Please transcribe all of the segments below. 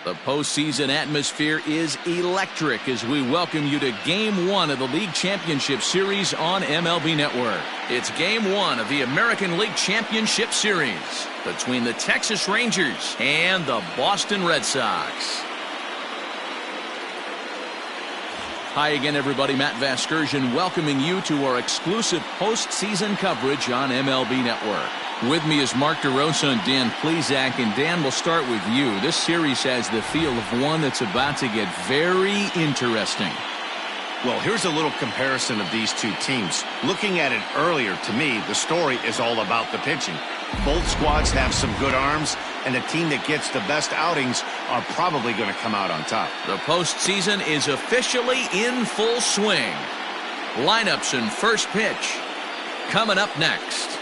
The postseason atmosphere is electric as we welcome you to Game 1 of the League Championship Series on MLB Network. It's Game 1 of the American League Championship Series between the Texas Rangers and the Boston Red Sox. Hi again, everybody. Matt Vasgersian welcoming you to our exclusive postseason coverage on MLB Network. With me is Mark DeRosa and Dan Plesac. And Dan, we'll start with you. This series has the feel of one that's about to get very interesting. Well, here's a little comparison of these two teams. Looking at it earlier, to me, the story is all about the pitching. Both squads have some good arms, and the team that gets the best outings are probably going to come out on top. The postseason is officially in full swing. Lineups and first pitch coming up next.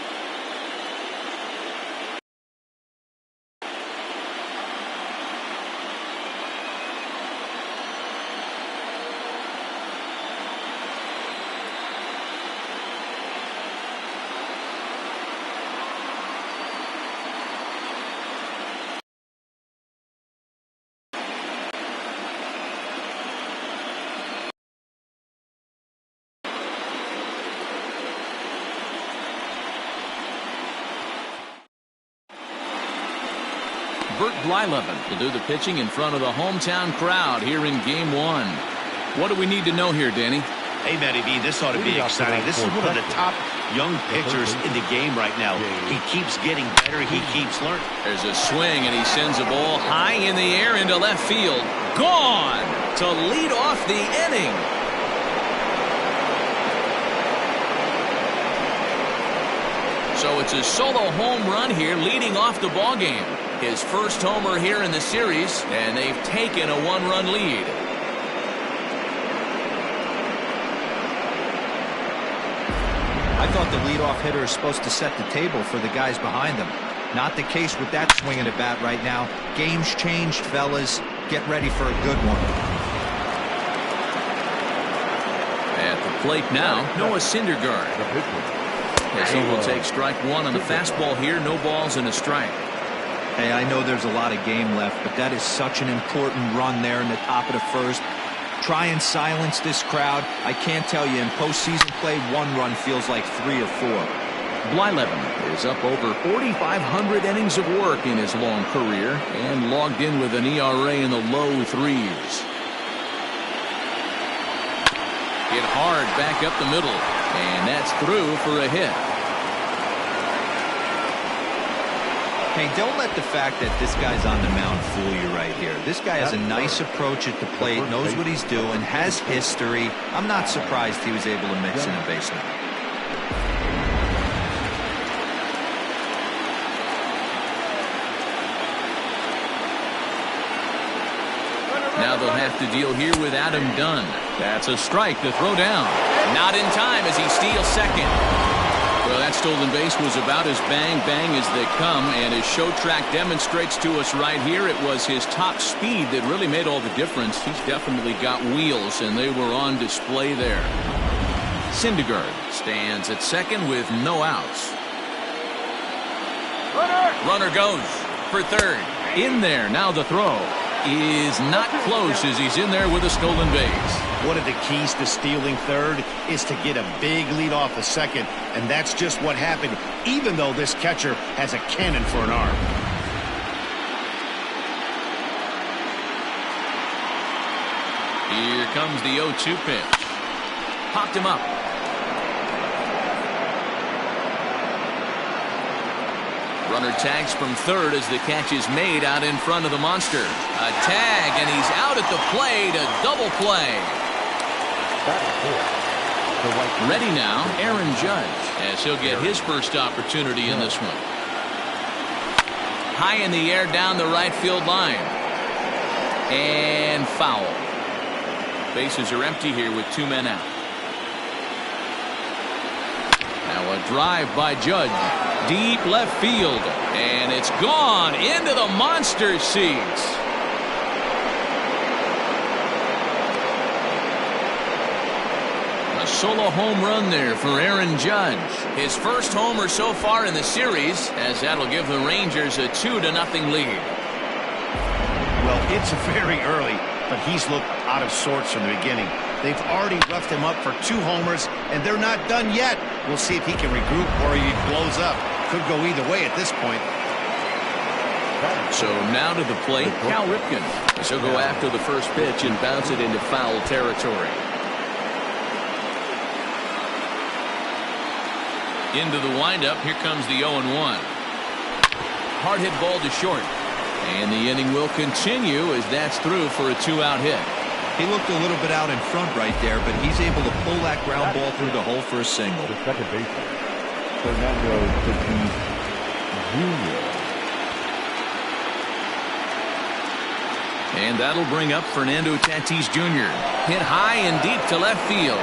Blyleven will do the pitching in front of the hometown crowd here in Game 1. What do we need to know here, Danny? Hey, Matty B, this ought to be exciting. This is one of the top young pitchers in the game right now. He keeps getting better. He keeps learning. There's a swing, and he sends a ball high in the air into left field. Gone to lead off the inning. So it's a solo home run here leading off the ballgame. His first homer here in the series, and they've taken a one-run lead. I thought the leadoff hitter is supposed to set the table for the guys behind him. Not the case with that swing of the bat right now. Game's changed, fellas. Get ready for a good one. At the plate now, Noah Cindergard. As he will take strike one on the fastball here. No balls and a strike. Hey, I know there's a lot of game left, but that is such an important run there in the top of the first. Try and silence this crowd. I can't tell you, in postseason play, one run feels like 3 or 4. Blyleven is up over 4,500 innings of work in his long career and logged in with an ERA in the low 3s. Hit hard back up the middle, and that's through for a hit. Hey, don't let the fact that this guy's on the mound fool you right here. This guy has a nice approach at the plate, knows what he's doing, has history. I'm not surprised he was able to mix in a base hit. Now they'll have to deal here with Adam Dunn. That's a strike to throw down. Not in time as he steals second. Well, that stolen base was about as bang-bang as they come, and as Show Track demonstrates to us right here, it was his top speed that really made all the difference. He's definitely got wheels, and they were on display there. Cindergard stands at second with no outs. Runner goes for third. In there, now the throw is not close as he's in there with a stolen base. One of the keys to stealing third is to get a big lead off a second, and that's just what happened, even though this catcher has a cannon for an arm. Here comes the 0-2 pitch. Popped him up. Runner tags from third as the catch is made out in front of the monster. A tag, and he's out at the plate. A double play. Ready now, Aaron Judge, as he'll get his first opportunity in this one. High in the air down the right field line. And foul. Bases are empty here with 2 men out. Now a drive by Judge. Deep left field. And it's gone into the monster seats. A solo home run there for Aaron Judge. His first homer so far in the series, as that'll give the Rangers a 2-0 lead. Well, It's very early, but he's looked out of sorts from the beginning. They've already roughed him up for 2 homers, and they're not done yet. We'll see if he can regroup or he blows up. Could go either way at this point. So now to the plate, Cal Ripken. He'll go after the first pitch and bounce it into foul territory. Into the windup, here comes the 0-1. Hard hit ball to short. And the inning will continue as that's through for a 2-out hit. He looked a little bit out in front right there, but he's able to pull that ground ball through the hole for a single. The second baseman, Fernando Tatis Jr. And that'll bring up Fernando Tatis Jr. Hit high and deep to left field.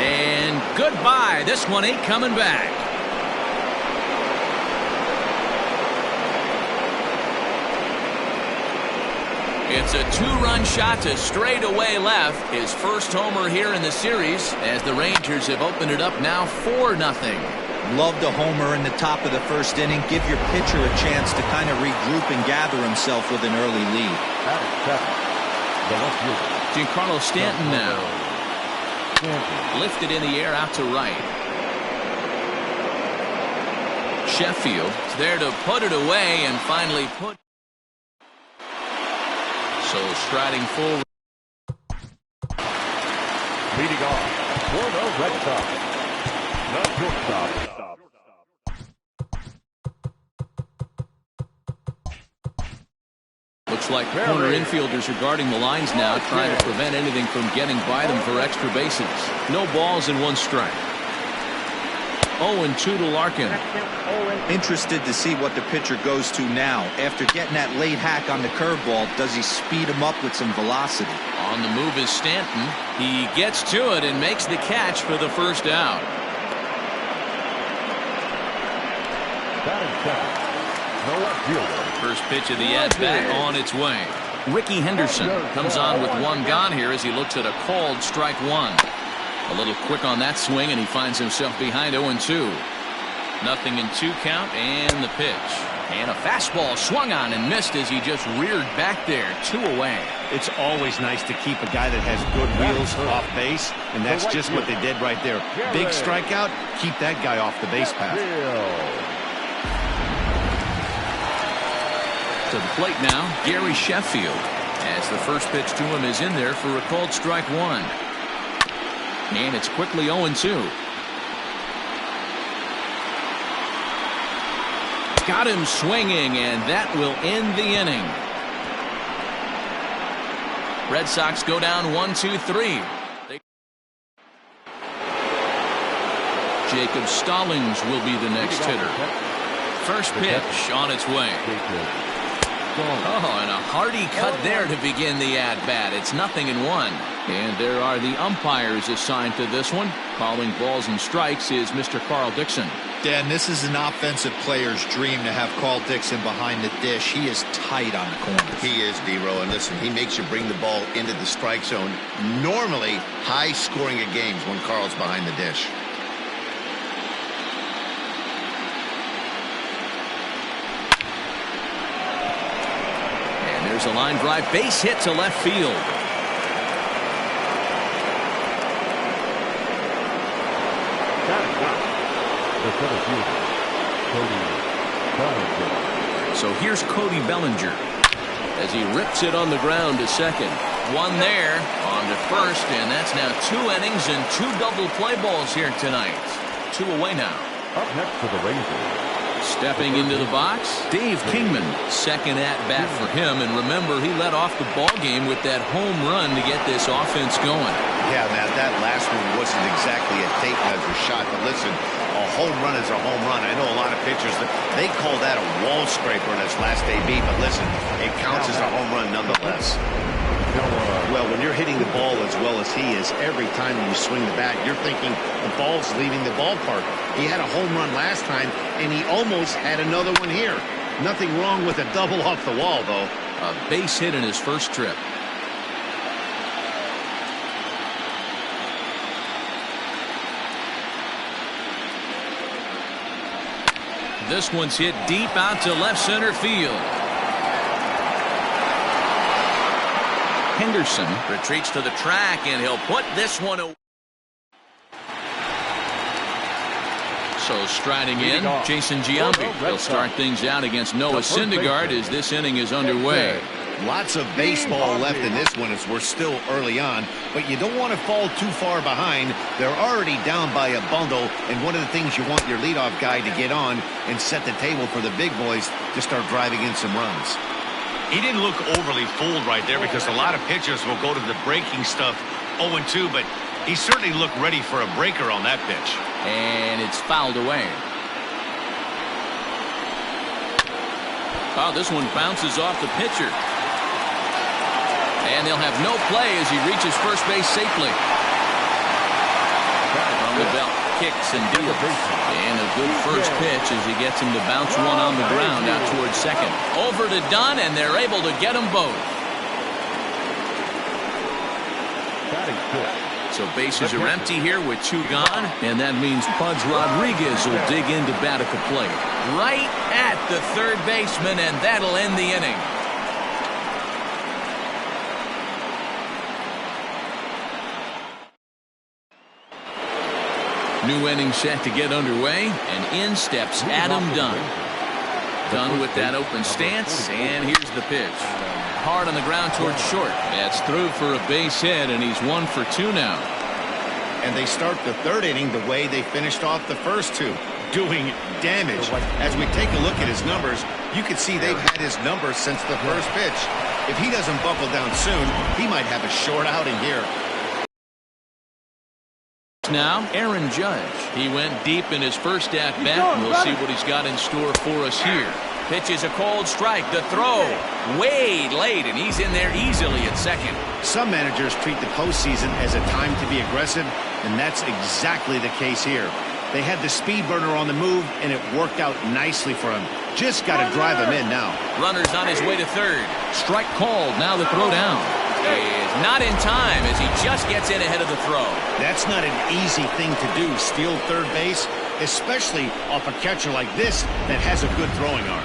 And goodbye. This one ain't coming back. It's a 2-run shot to straightaway left. His first homer here in the series as the Rangers have opened it up now 4-0. Loved a homer in the top of the first inning. Give your pitcher a chance to kind of regroup and gather himself with an early lead. Giancarlo Stanton now. Lifted in the air out to right. Sheffield is there to put it away and finally put. So striding forward. Leading off for the Red Sox, the shortstop. Looks like corner infielders are guarding the lines now, trying to prevent anything from getting by them for extra bases. No balls and 1 strike. 0-2 to Larkin. Interested to see what the pitcher goes to now. After getting that late hack on the curveball, does he speed him up with some velocity? On the move is Stanton. He gets to it and makes the catch for the first out. First pitch of the at-bat on its way. Ricky Henderson comes on with 1 gone here as he looks at a called strike 1. A little quick on that swing, and he finds himself behind 0-2. Nothing in 2 count, and the pitch. And a fastball swung on and missed as he just reared back there. 2 away. It's always nice to keep a guy that has good wheels off base, and that's just what they did right there. Big strikeout, keep that guy off the base path. To the plate now, Gary Sheffield, as the first pitch to him is in there for a called strike 1. And it's quickly 0-2. Got him swinging, and that will end the inning. Red Sox go down 1-2-3. Jacob Stallings will be the next hitter. First pitch on its way. Oh, and a hearty cut there to begin the at-bat. It's 0-1. And there are the umpires assigned to this one. Calling balls and strikes is Mr. Carl Dixon. Dan, this is an offensive player's dream to have Carl Dixon behind the dish. He is tight on the corners. He is, D-Row, and listen, he makes you bring the ball into the strike zone. Normally, high scoring of games when Carl's behind the dish. There's a line drive base hit to left field. So here's Cody Bellinger as he rips it on the ground to second. 1 there on to first, and that's now 2 innings and 2 double play balls here tonight. 2 away now. Up next for the Rangers. Stepping into the box, Dave Kingman. Second at-bat for him, and remember, he led off the ball game with that home run to get this offense going. Yeah, man, that last one wasn't exactly a tape measure shot, but listen, a home run is a home run. I know a lot of pitchers, they call that a wall scraper in his last AB, but listen, it counts as a home run nonetheless. Well, when you're hitting the ball as well as he is, every time you swing the bat, you're thinking the ball's leaving the ballpark. He had a home run last time, and he almost had another one here. Nothing wrong with a double off the wall, though. A base hit in his first trip. This one's hit deep out to left center field. Henderson retreats to the track, and he'll put this one away. So striding in, Jason Giambi. He'll start things out against Noah Syndergaard as this inning is underway. Lots of baseball left in this one as we're still early on, but you don't want to fall too far behind. They're already down by a bundle, and one of the things you want your leadoff guy to get on and set the table for the big boys to start driving in some runs. He didn't look overly fooled right there because a lot of pitchers will go to the breaking stuff 0-2, but he certainly looked ready for a breaker on that pitch. And it's fouled away. Oh, this one bounces off the pitcher. And they'll have no play as he reaches first base safely. From the belt, kicks and deals. And a good first pitch as he gets him to bounce one on the ground out towards second. Over to Dunn, and they're able to get them both. So bases are empty here with 2 gone, and that means Pudge Rodriguez will dig into bat at the plate. Right at the third baseman, and that'll end the inning. New inning set to get underway, and in steps Adam Dunn. Dunn with that open stance, and here's the pitch. Hard on the ground towards short. That's through for a base hit, and he's 1 for 2 now. And they start the third inning the way they finished off the first 2, doing damage. As we take a look at his numbers, you can see they've had his numbers since the first pitch. If he doesn't buckle down soon, he might have a short outing here. Now, Aaron Judge. He went deep in his first at-bat, and we'll see what he's got in store for us here. Pitches a cold strike. The throw way late, and he's in there easily at second. Some managers treat the postseason as a time to be aggressive, and that's exactly the case here. They had the speed burner on the move, and it worked out nicely for him. Just got to drive him in now. Runner's on his way to third. Strike called. Now the throw down. Is not in time as he just gets in ahead of the throw. That's not an easy thing to do, steal third base, especially off a catcher like this that has a good throwing arm.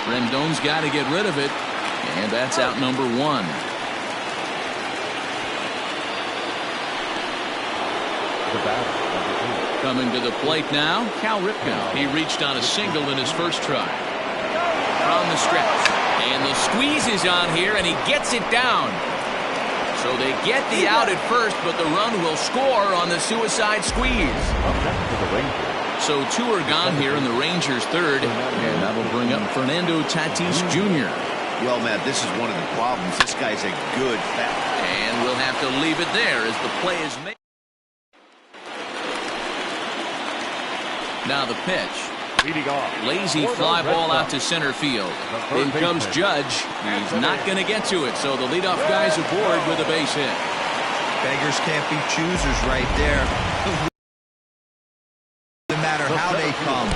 Rendon's got to get rid of it, and that's out number 1. Coming to the plate now, Cal Ripken. He reached on a single in his first try. From the stretch. And the squeeze is on here, and he gets it down. So they get the out at first, but the run will score on the suicide squeeze. So 2 are gone here in the Rangers' third, and that'll bring up Fernando Tatis Jr. Well, Matt, this is one of the problems. This guy's a good bat. And we'll have to leave it there as the play is made. Now the pitch. Lazy fly ball out to center field. In comes Judge. He's not going to get to it, so the leadoff guy's aboard with a base hit. Beggars can't be choosers right there. No matter how they come.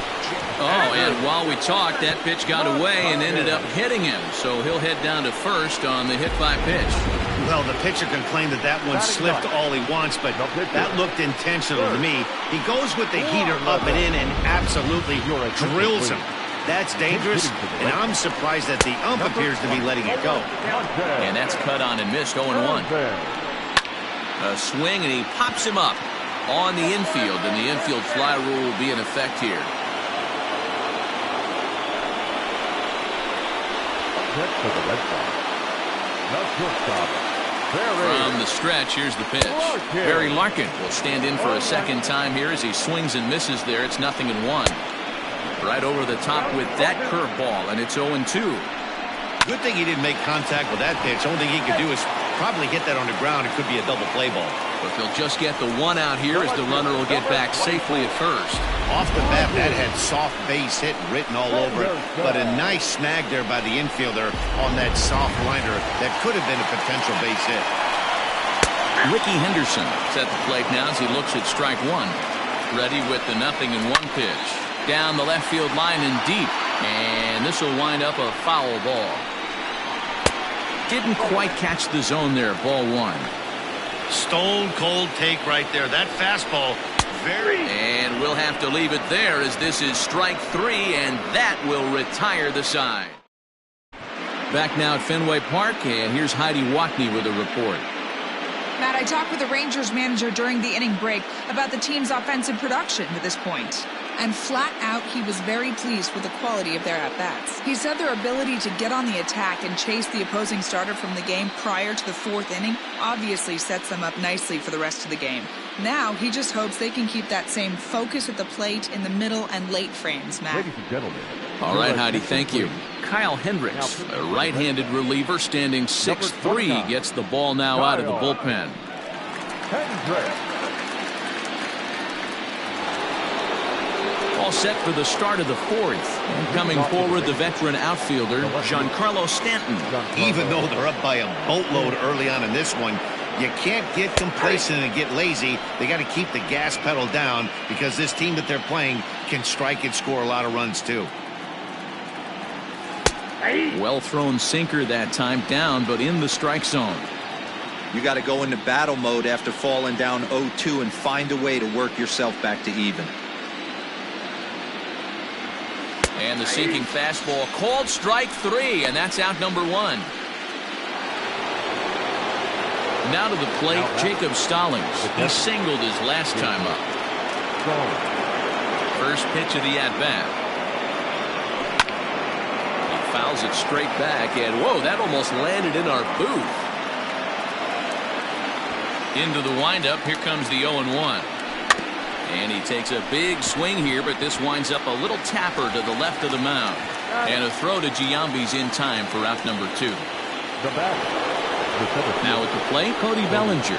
Oh, and while we talked, that pitch got away and ended up hitting him, so he'll head down to first on the hit by pitch. Well, the pitcher can claim that that one slipped all he wants, but that looked intentional to me. He goes with the heater up and in and absolutely drills him. That's dangerous, and I'm surprised that the ump appears to be letting it go. And that's cut on and missed 0-1. A swing, and he pops him up on the infield, and the infield fly rule will be in effect here. From the stretch, here's the pitch. Barry Larkin will stand in for a second time here as he swings and misses there. It's 0-1. Right over the top with that curveball, and it's 0-2. Good thing he didn't make contact with that pitch. Only thing he could do is probably hit that on the ground. It could be a double play ball. But they'll just get the 1 out here as the runner will get back safely at first. Off the bat, that had soft base hit written all over it, but a nice snag there by the infielder on that soft liner that could have been a potential base hit. Ricky Henderson is at the plate now as he looks at strike 1. Ready with the 0-1 pitch. Down the left field line and deep, and this will wind up a foul ball. Didn't quite catch the zone there, ball 1. Stone cold take right there. That fastball And we'll have to leave it there as this is strike 3, and that will retire the side. Back now at Fenway Park, and here's Heidi Watney with a report. Matt, I talked with the Rangers manager during the inning break about the team's offensive production to this point. And flat out, he was very pleased with the quality of their at-bats. He said their ability to get on the attack and chase the opposing starter from the game prior to the 4th inning obviously sets them up nicely for the rest of the game. Now, he just hopes they can keep that same focus at the plate in the middle and late frames, Matt. Ladies and gentlemen. All right, Heidi, thank you. Kyle Hendricks, a right-handed reliever standing 6'3", gets the ball now out of the bullpen. Hendricks. All set for the start of the 4th. And coming forward, the veteran outfielder, Giancarlo Stanton. Even though they're up by a boatload early on in this one, you can't get complacent and get lazy. They got to keep the gas pedal down because this team that they're playing can strike and score a lot of runs too. Well thrown sinker that time, down but in the strike zone. You got to go into battle mode after falling down 0-2 and find a way to work yourself back to even. And the sinking fastball called strike 3, and that's out number 1. Now to the plate, Jacob Stallings. He singled his last time up. First pitch of the at-bat. He fouls it straight back, and whoa, that almost landed in our booth. Into the windup, here comes the 0-1. And he takes a big swing here, but this winds up a little tapper to the left of the mound. And a throw to Giambi's in time for out number 2. Now at the plate, Cody Bellinger.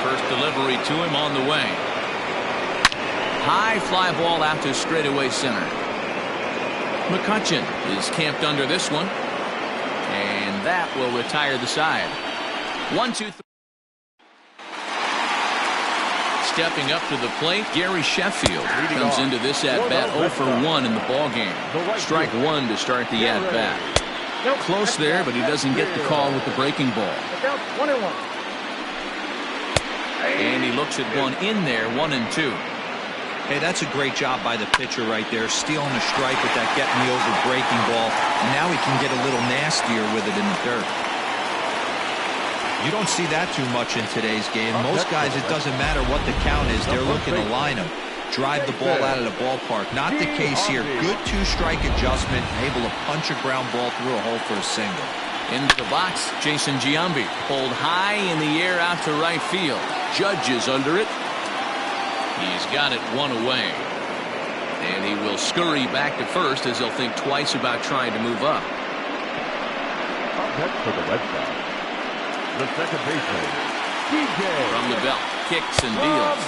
First delivery to him on the way. High fly ball out to straightaway center. Mccutchen is camped under this one. And that will retire the side. 1-2-3. Stepping up to the plate, Gary Sheffield comes into this at-bat 0 for 1 in the ballgame. Strike 1 to start the at-bat. Close there, but he doesn't get the call with the breaking ball. And he looks at one in there, 1-2. Hey, that's a great job by the pitcher right there, stealing a strike with that get-me-over breaking ball. And now he can get a little nastier with it in the dirt. You don't see that too much in today's game. Most guys, it doesn't matter what the count is. They're looking to line them, drive the ball out of the ballpark. Not the case here. Good 2-strike adjustment, able to punch a ground ball through a hole for a single. Into the box, Jason Giambi. Pulled high in the air out to right field. Judge is under it. He's got it 1 away. And he will scurry back to first as he'll think twice about trying to move up. Next for the Red Sox, the second baseman, DJ. From the belt, kicks and deals.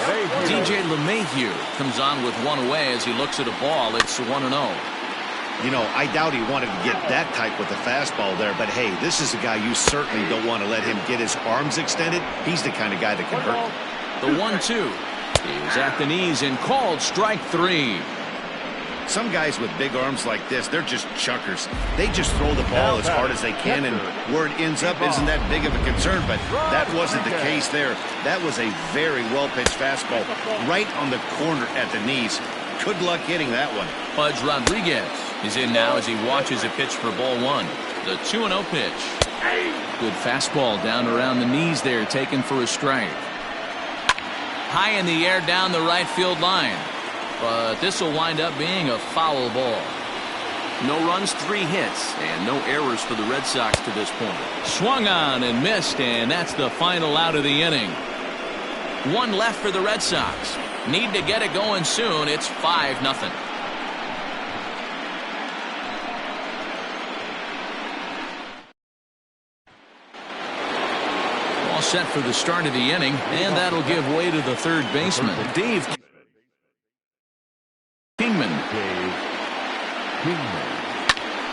DJ LeMahieu comes on with 1 away as he looks at a ball. It's 1-0. You know, I doubt he wanted to get that tight with the fastball there, but hey, this is a guy you certainly don't want to let him get his arms extended. He's the kind of guy that can hurt. The 1-2 is at the knees and called strike 3. Some guys with big arms like this, they're just chuckers. They just throw the ball as hard as they can, and where it ends up isn't that big of a concern, but that wasn't the case there. That was a very well-pitched fastball right on the corner at the knees. Good luck hitting that one. Pudge Rodriguez is in now as he watches a pitch for ball 1. The 2-0 pitch. Good fastball down around the knees there, taken for a strike. High in the air down the right field line. But this will wind up being a foul ball. No runs, 3 hits, and no errors for the Red Sox to this point. Swung on and missed, and that's the final out of the inning. 1 left for the Red Sox. Need to get it going soon. It's 5-0. All set for the start of the inning, and that'll give way to the third baseman, Dave Kingman.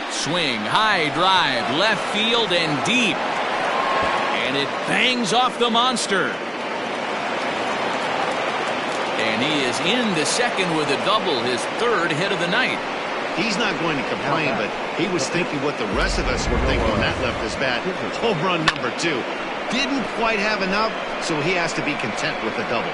Swing, high drive, left field and deep. And it bangs off the monster. And he is in the second with a double, his 3rd hit of the night. He's not going to complain, but he was thinking what the rest of us were thinking when that left his bat. Home run number 2. Didn't quite have enough, so he has to be content with the double.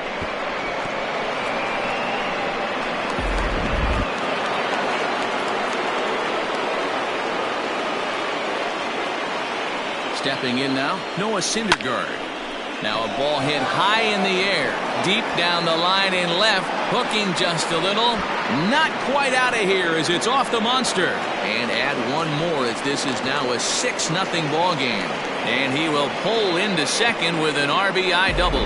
Stepping in now, Noah Cindergard. Now a ball hit high in the air, deep down the line in left, hooking just a little. Not quite out of here as it's off the monster. And add one more as this is now a 6-0 ball game. And he will pull into second with an RBI double.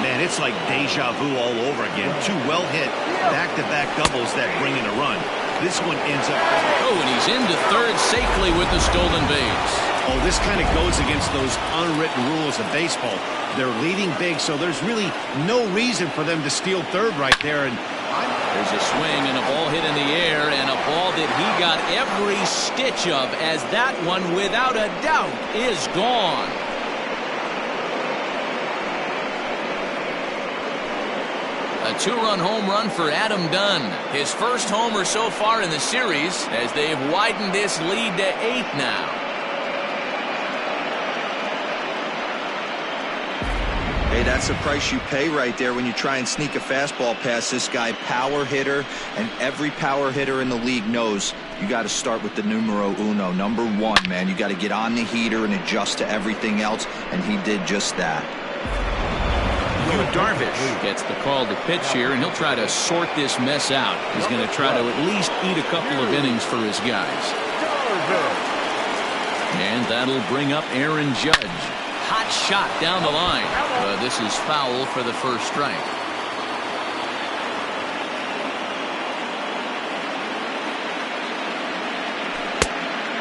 Man, it's like deja vu all over again. Two well-hit back-to-back doubles that bring in a run. This one ends up... Oh, and he's into third safely with the stolen base. Oh, this kind of goes against those unwritten rules of baseball. They're leading big, so there's really no reason for them to steal third right there. And there's a swing and a ball hit in the air, and a ball that he got every stitch of, as that one, without a doubt, is gone. A 2-run home run for Adam Dunn. His first homer so far in the series, as they've widened this lead to 8 now. Hey, that's the price you pay right there when you try and sneak a fastball past this guy. Power hitter, and every power hitter in the league knows you got to start with the numero uno, number 1, man. You got to get on the heater and adjust to everything else, and he did just that. Darvish gets the call to pitch here, and he'll try to sort this mess out. He's going to try to at least eat a couple of innings for his guys. And that'll bring up Aaron Judge. Hot shot down the line. This is foul for the first strike.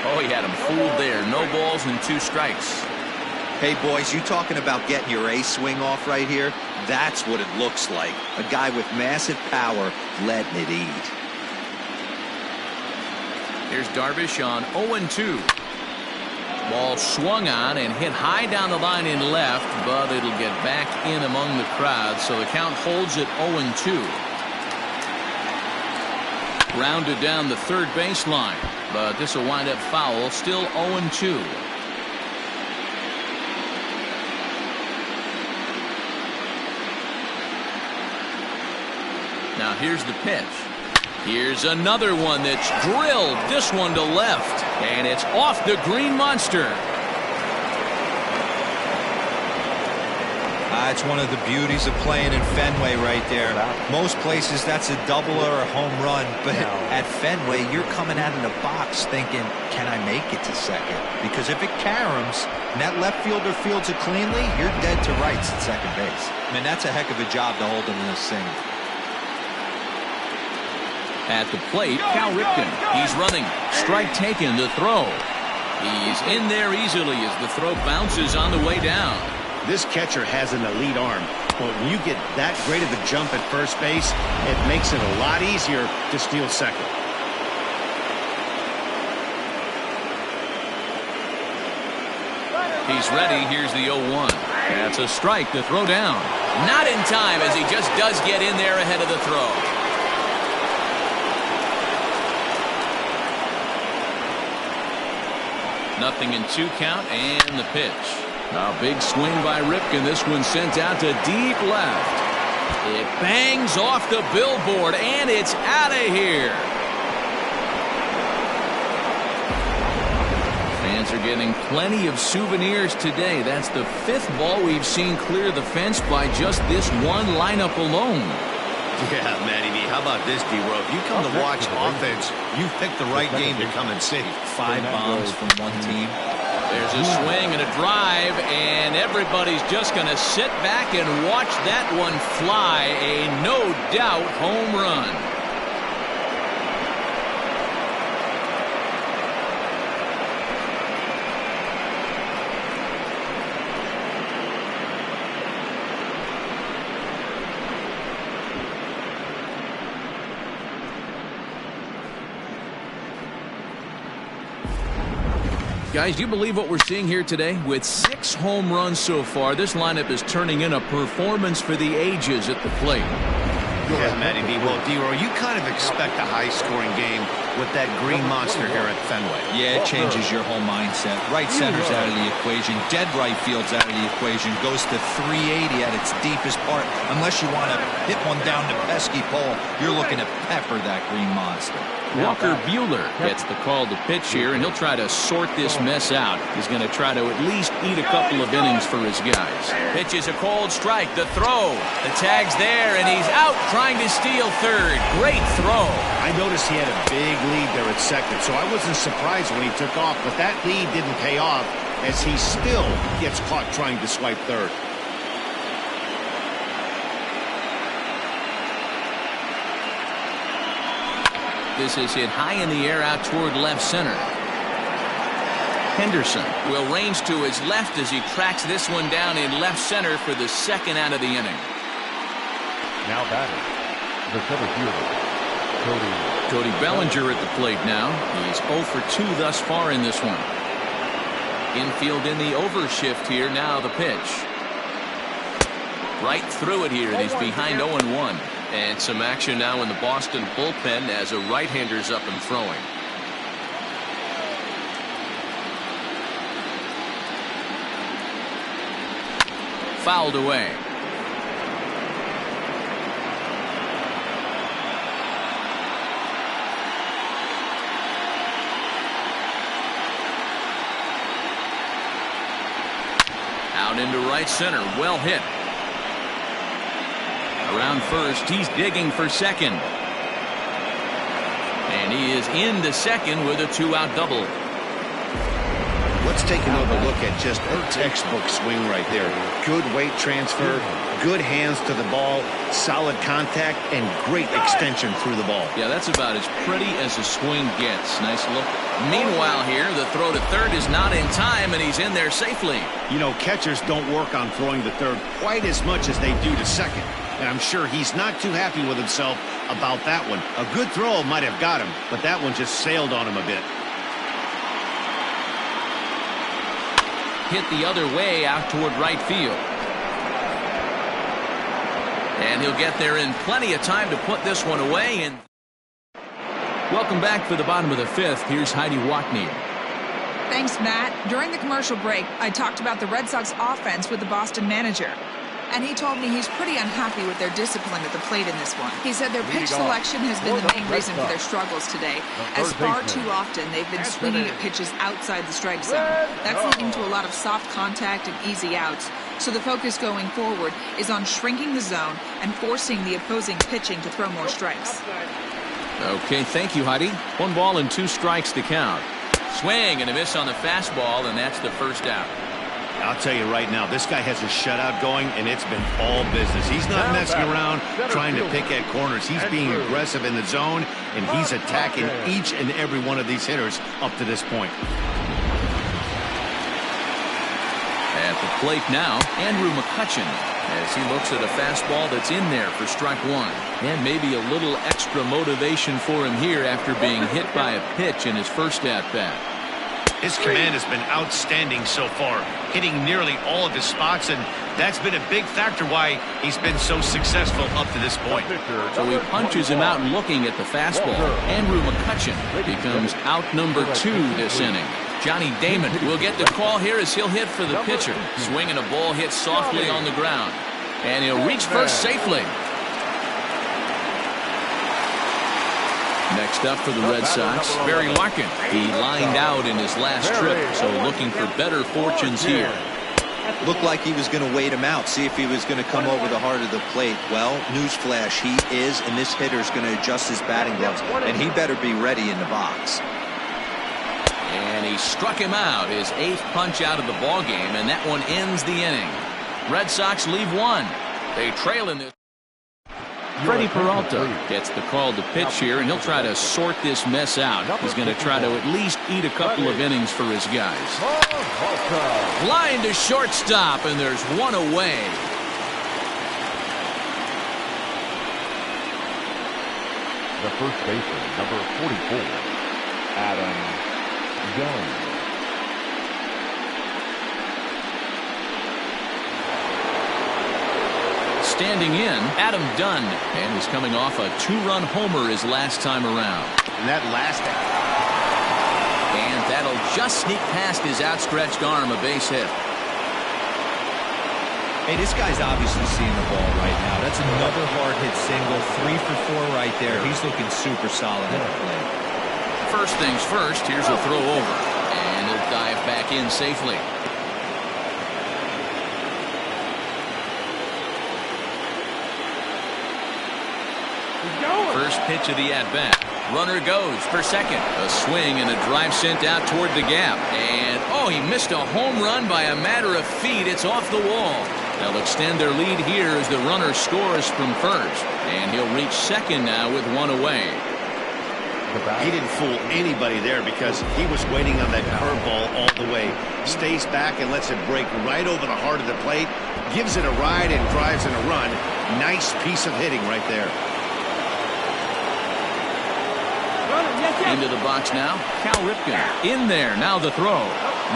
Oh, he had him fooled there. No balls and 2 strikes. Hey, boys, you talking about getting your A swing off right here? That's what it looks like. A guy with massive power letting it eat. Here's Darvish on 0-2. Ball swung on and hit high down the line in left, but it'll get back in among the crowd, so the count holds at 0-2. Rounded down the third baseline, but this will wind up foul, still 0-2. Now here's the pitch. Here's another one that's drilled, this one to left, and it's off the green monster. It's one of the beauties of playing in Fenway right there. Most places that's a double or a home run, but at Fenway you're coming out of the box thinking, can I make it to second? Because if it caroms and that left fielder fields it cleanly, you're dead to rights at second base. I mean, that's a heck of a job to hold him in this thing. At the plate, Cal Ripken. He's running. Strike taken to throw. He's in there easily as the throw bounces on the way down. This catcher has an elite arm, but when you get that great of a jump at first base, it makes it a lot easier to steal second. He's ready. Here's the 0-1. That's a strike to throw down. Not in time, as he just does get in there ahead of the throw. Nothing in 2 count, and the pitch. A big swing by Ripken. This one sent out to deep left. It bangs off the billboard, and it's out of here. Fans are getting plenty of souvenirs today. That's the 5th ball we've seen clear the fence by just this one lineup alone. Yeah, Matty B, how about this, D-Row? If you come to watch offense, you picked the right game to come and see. 5 bombs from one team. There's a swing and a drive, and everybody's just going to sit back and watch that one fly. A no-doubt home run. Guys, do you believe what we're seeing here today? With 6 home runs so far, this lineup is turning in a performance for the ages at the plate. Yeah, Matty B. Well, D-Row, you kind of expect a high-scoring game with that green monster here at Fenway. Yeah, it changes your whole mindset. Right center's out of the equation. Dead right field's out of the equation. Goes to 380 at its deepest part. Unless you want to hit one down the pesky pole, you're looking to pepper that green monster. Walker Buehler gets the call to pitch here, and he'll try to sort this mess out. He's going to try to at least eat a couple of innings for his guys. Pitch is a cold strike. The throw. The tag's there, and he's out trying to steal third. Great throw. I noticed he had a big lead there at second, so I wasn't surprised when he took off, but that lead didn't pay off as he still gets caught trying to swipe third. This is hit high in the air out toward left center. Henderson will range to his left as he tracks this one down in left center for the second out of the inning. Now batting, the center fielder, Cody Bellinger at the plate now. He's 0 for 2 thus far in this one. Infield in the overshift here. Now the pitch. Right through it here, and he's behind 0-1. And some action now in the Boston bullpen as a right-hander's up and throwing. Fouled away. Out into right center. Well hit. Around first, he's digging for second. And he is into second with a 2-out double. Let's take another look at just a textbook swing right there. Good weight transfer, good hands to the ball, solid contact, and great extension through the ball. Yeah, that's about as pretty as a swing gets. Nice look. Meanwhile here, the throw to third is not in time, and he's in there safely. You know, catchers don't work on throwing to third quite as much as they do to second. And I'm sure he's not too happy with himself about that one. A good throw might have got him, but that one just sailed on him a bit. Hit the other way out toward right field. And he'll get there in plenty of time to put this one away. And welcome back for the bottom of the fifth. Here's Heidi Watney. Thanks, Matt. During the commercial break, I talked about the Red Sox offense with the Boston manager. And he told me he's pretty unhappy with their discipline at the plate in this one. He said their pitch selection has been the main reason for their struggles today, as far too often they've been swinging at pitches outside the strike zone. That's leading to a lot of soft contact and easy outs. So the focus going forward is on shrinking the zone and forcing the opposing pitching to throw more strikes. Okay, thank you, Heidi. 1 ball and 2 strikes to count. Swing and a miss on the fastball, and that's the first out. I'll tell you right now, this guy has a shutout going, and it's been all business. He's not messing around trying to pick at corners. He's being aggressive in the zone, and he's attacking each and every one of these hitters up to this point. At the plate now, Andrew Mccutchen, as he looks at a fastball that's in there for strike 1. And maybe a little extra motivation for him here after being hit by a pitch in his first at-bat. His command has been outstanding so far, hitting nearly all of his spots, and that's been a big factor why he's been so successful up to this point. So he punches him out looking at the fastball. Andrew Mccutchen becomes out number 2 this inning. Johnny Damon will get the call here as he'll hit for the pitcher. Swinging a ball hit softly on the ground. And he'll reach first safely. Next up for the Red Sox, Barry Larkin. He lined out in his last trip, so looking for better fortunes here. Looked like he was going to wait him out, see if he was going to come over the heart of the plate. Well, newsflash, he is, and this hitter's going to adjust his batting gloves, and he better be ready in the box. And he struck him out, his 8th punch out of the ballgame, and that one ends the inning. Red Sox leave 1. They trail in this. Freddie Peralta gets the call to pitch here, and he'll try to sort this mess out. He's going to try to at least eat a couple of innings for his guys. Line to shortstop, and there's one away. the first baseman, number 44, Adam Dunn. Standing in, Adam Dunn, and he's coming off a 2-run homer his last time around. And that last and that'll just sneak past his outstretched arm, a base hit. Hey, this guy's obviously seeing the ball right now. That's another hard hit single. 3 for 4 right there. He's looking super solid at the plate. First things first, here's a throw over. And he'll dive back in safely. First pitch of the at-bat. Runner goes for second. A swing and a drive sent out toward the gap. And, oh, he missed a home run by a matter of feet. It's off the wall. They'll extend their lead here as the runner scores from first. And he'll reach second now with one away. He didn't fool anybody there because he was waiting on that curveball all the way. Stays back and lets it break right over the heart of the plate. Gives it a ride and drives in a run. Nice piece of hitting right there. Into the box now, Cal Ripken. In there, now the throw.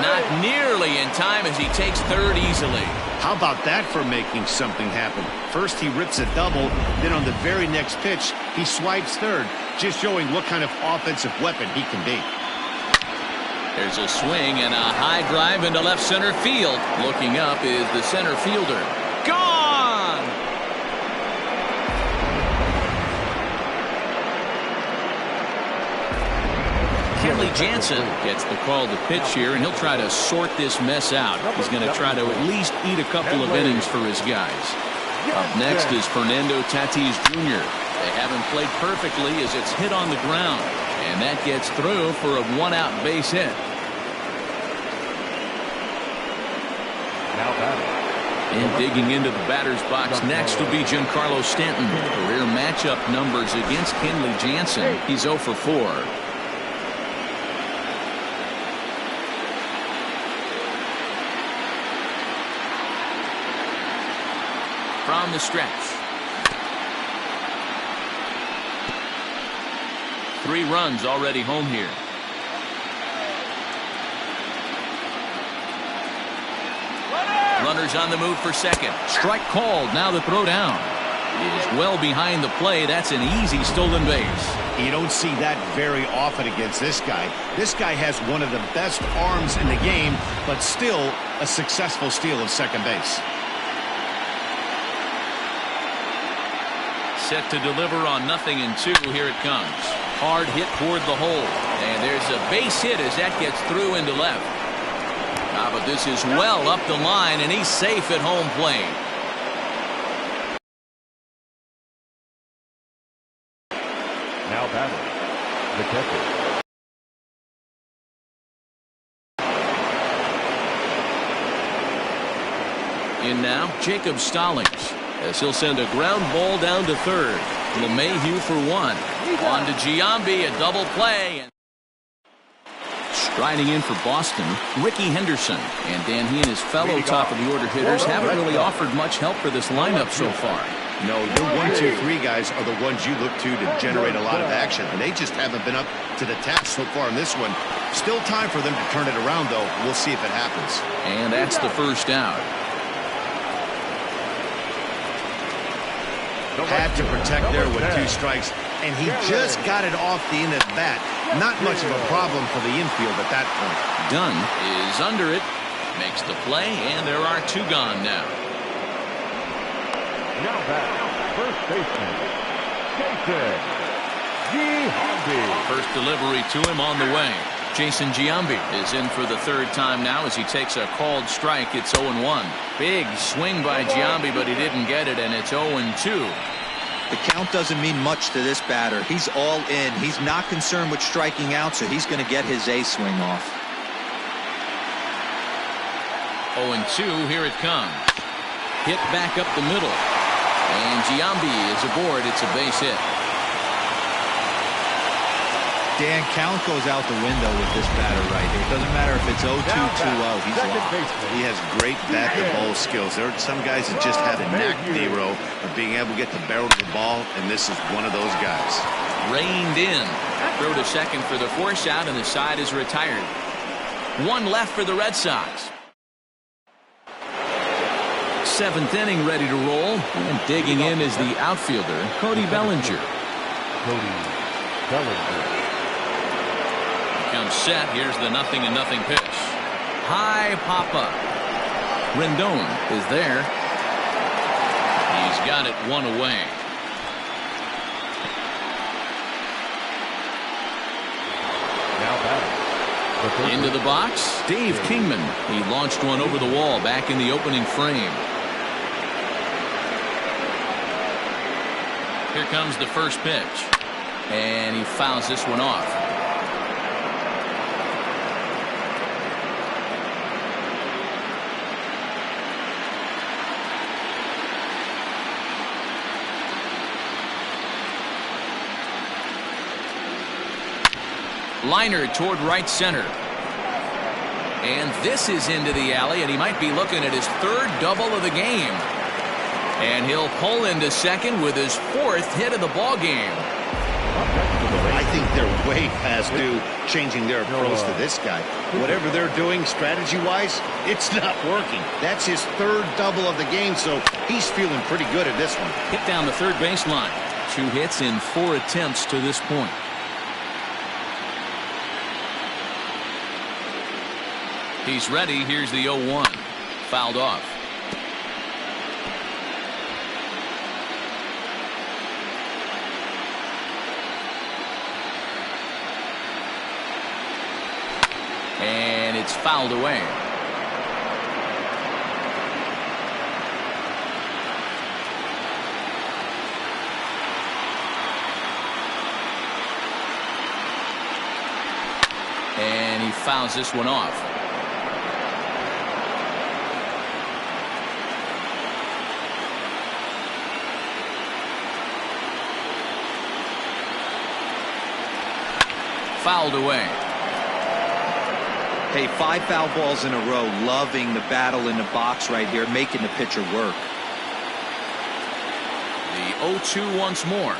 Not nearly in time as he takes third easily. How about that for making something happen? First he rips a double, then on the very next pitch, he swipes third, just showing what kind of offensive weapon he can be. There's a swing and a high drive into left center field. Looking up is the center fielder. Gone! Kenley Jansen gets the call to pitch here, and he'll try to sort this mess out. He's going to try to at least eat a couple of innings for his guys. Up next is Fernando Tatis Jr. They haven't played perfectly as it's hit on the ground, and that gets through for a one-out base hit. And digging into the batter's box next will be Giancarlo Stanton. Career matchup numbers against Kenley Jansen. He's 0 for 4. From the stretch. 3 runs already home here. Runners on the move for second. Strike called. Now the throw down. It is well behind the play. That's an easy stolen base. You don't see that very often against this guy. This guy has one of the best arms in the game, but still a successful steal of second base. Set to deliver on 0-2. Here it comes. Hard hit toward the hole. And there's a base hit as that gets through into left. But this is well up the line, and he's safe at home plate. Now batting, the catcher. In now, Jacob Stallings, as he'll send a ground ball down to third. LeMahieu for 1. On to Giambi, a double play. Striding in for Boston, Ricky Henderson. And Dan, he and his fellow top-of-the-order hitters haven't really offered much help for this lineup so far. No, your 1, 2, 3 guys are the ones you look to generate a lot of action. And they just haven't been up to the task so far in this one. Still time for them to turn it around, though. We'll see if it happens. And that's the first out. Had to protect there with 2 strikes, and he just got it off the end of the bat. Not much of a problem for the infield at that point. Dunn is under it, makes the play, and there are 2 gone now. Now back, first baseman, Giambi. First delivery to him on the way. Jason Giambi is in for the 3rd time now as he takes a called strike. It's 0-1. Big swing by Giambi, but he didn't get it, and it's 0-2. The count doesn't mean much to this batter. He's all in. He's not concerned with striking out, so he's going to get his A swing off. 0-2, here it comes. Hit back up the middle. And Giambi is aboard. It's a base hit. Dan, count goes out the window with this batter right here. It doesn't matter if it's 0-2, 2-0. He's locked. He has great bat-to-ball skills. There are some guys that just have a knack, Nero, of being able to get the barrel of the ball, and this is one of those guys. Reined in. Throw to second for the force out, and the side is retired. 1 left for the Red Sox. 7th inning ready to roll. And digging in is the outfielder, Cody Bellinger. Comes set. Here's the 0-0 pitch. High pop up. Rendon is there. He's got it one away. Now batting. Into the box, Dave Kingman. He launched one over the wall back in the opening frame. Here comes the first pitch. And he fouls this one off. Liner toward right center. And this is into the alley, and he might be looking at his third double of the game. And he'll pull into second with his fourth hit of the ball game. I think they're way past due changing their approach to this guy. Whatever they're doing strategy-wise, it's not working. That's his third double of the game, so he's feeling pretty good at this one. Hit down the third baseline. 2 hits in 4 attempts to this point. He's ready. Here's the 0-1. Fouled off. And it's fouled away. And he fouls this one off. Fouled away. Hey, 5 foul balls in a row. Loving the battle in the box right here, making the pitcher work. The 0-2 once more.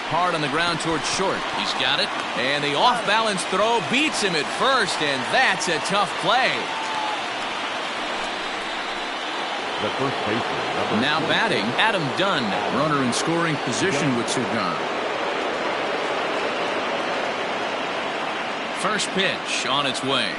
Hard on the ground towards short. He's got it. And the off-balance throw beats him at first, and that's a tough play. The first baseman. Now batting, Adam Dunn. Runner in scoring position with Cindergard. First pitch on its way.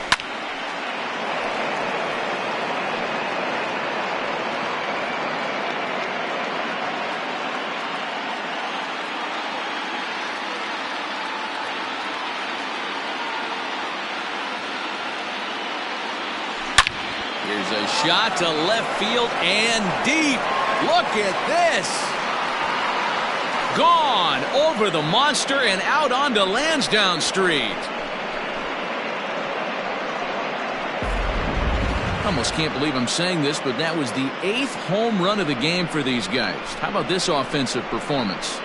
Here's a shot to left field and deep. Look at this. Gone over the monster and out onto Lansdowne Street. Almost can't believe I'm saying this, but that was the 8th home run of the game for these guys. How about this offensive performance?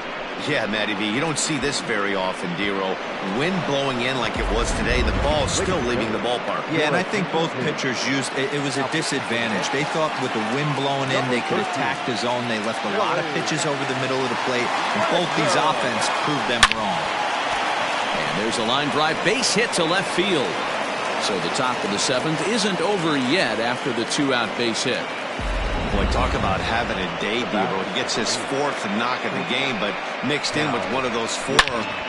Yeah, Matty V, you don't see this very often, Dero. Wind blowing in like it was today, the ball still leaving the ballpark. Yeah, and I think both pitchers used it was a disadvantage. They thought with the wind blowing in, they could attack the zone. They left a lot of pitches over the middle of the plate, and both these offense proved them wrong. And there's a line drive base hit to left field. So the top of the 7th isn't over yet after the 2-out base hit. Boy, talk about having a day, Dero. He gets his 4th knock of the game, but mixed in with one of those 4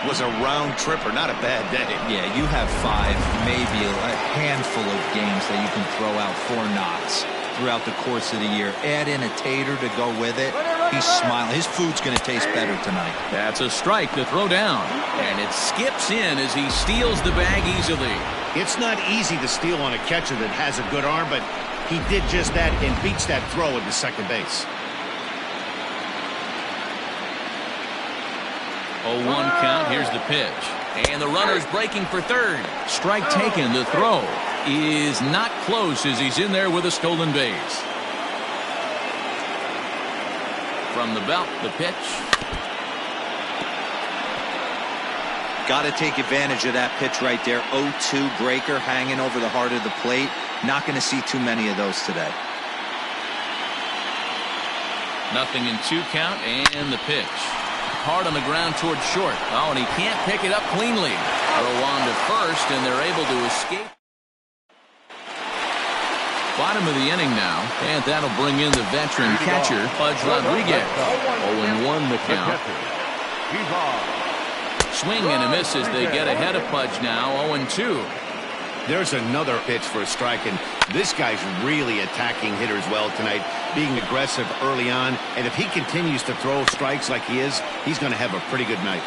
was a round tripper. Not a bad day. Yeah, you have 5, maybe a handful of games that you can throw out 4 knocks throughout the course of the year. Add in a tater to go with it. He's smiling. His food's going to taste better tonight. That's a strike to throw down. And it skips in as he steals the bag easily. It's not easy to steal on a catcher that has a good arm, but he did just that and beats that throw into second base. 0-1 count. Here's the pitch. And the runner's breaking for third. Strike taken. The throw is not close as he's in there with a stolen base. From the belt, the pitch. Got to take advantage of that pitch right there. 0-2 breaker hanging over the heart of the plate. Not going to see too many of those today. Nothing in 2 count, and the pitch. Hard on the ground towards short. Oh, and he can't pick it up cleanly. Throw on to first, and they're able to escape. Bottom of the inning now, and that'll bring in the veteran catcher, Pudge Rodriguez. 0-1 the count. Swing and a miss as they get ahead of Pudge now, 0-2. There's another pitch for a strike, and this guy's really attacking hitters well tonight, being aggressive early on, and if he continues to throw strikes like he is, he's going to have a pretty good night.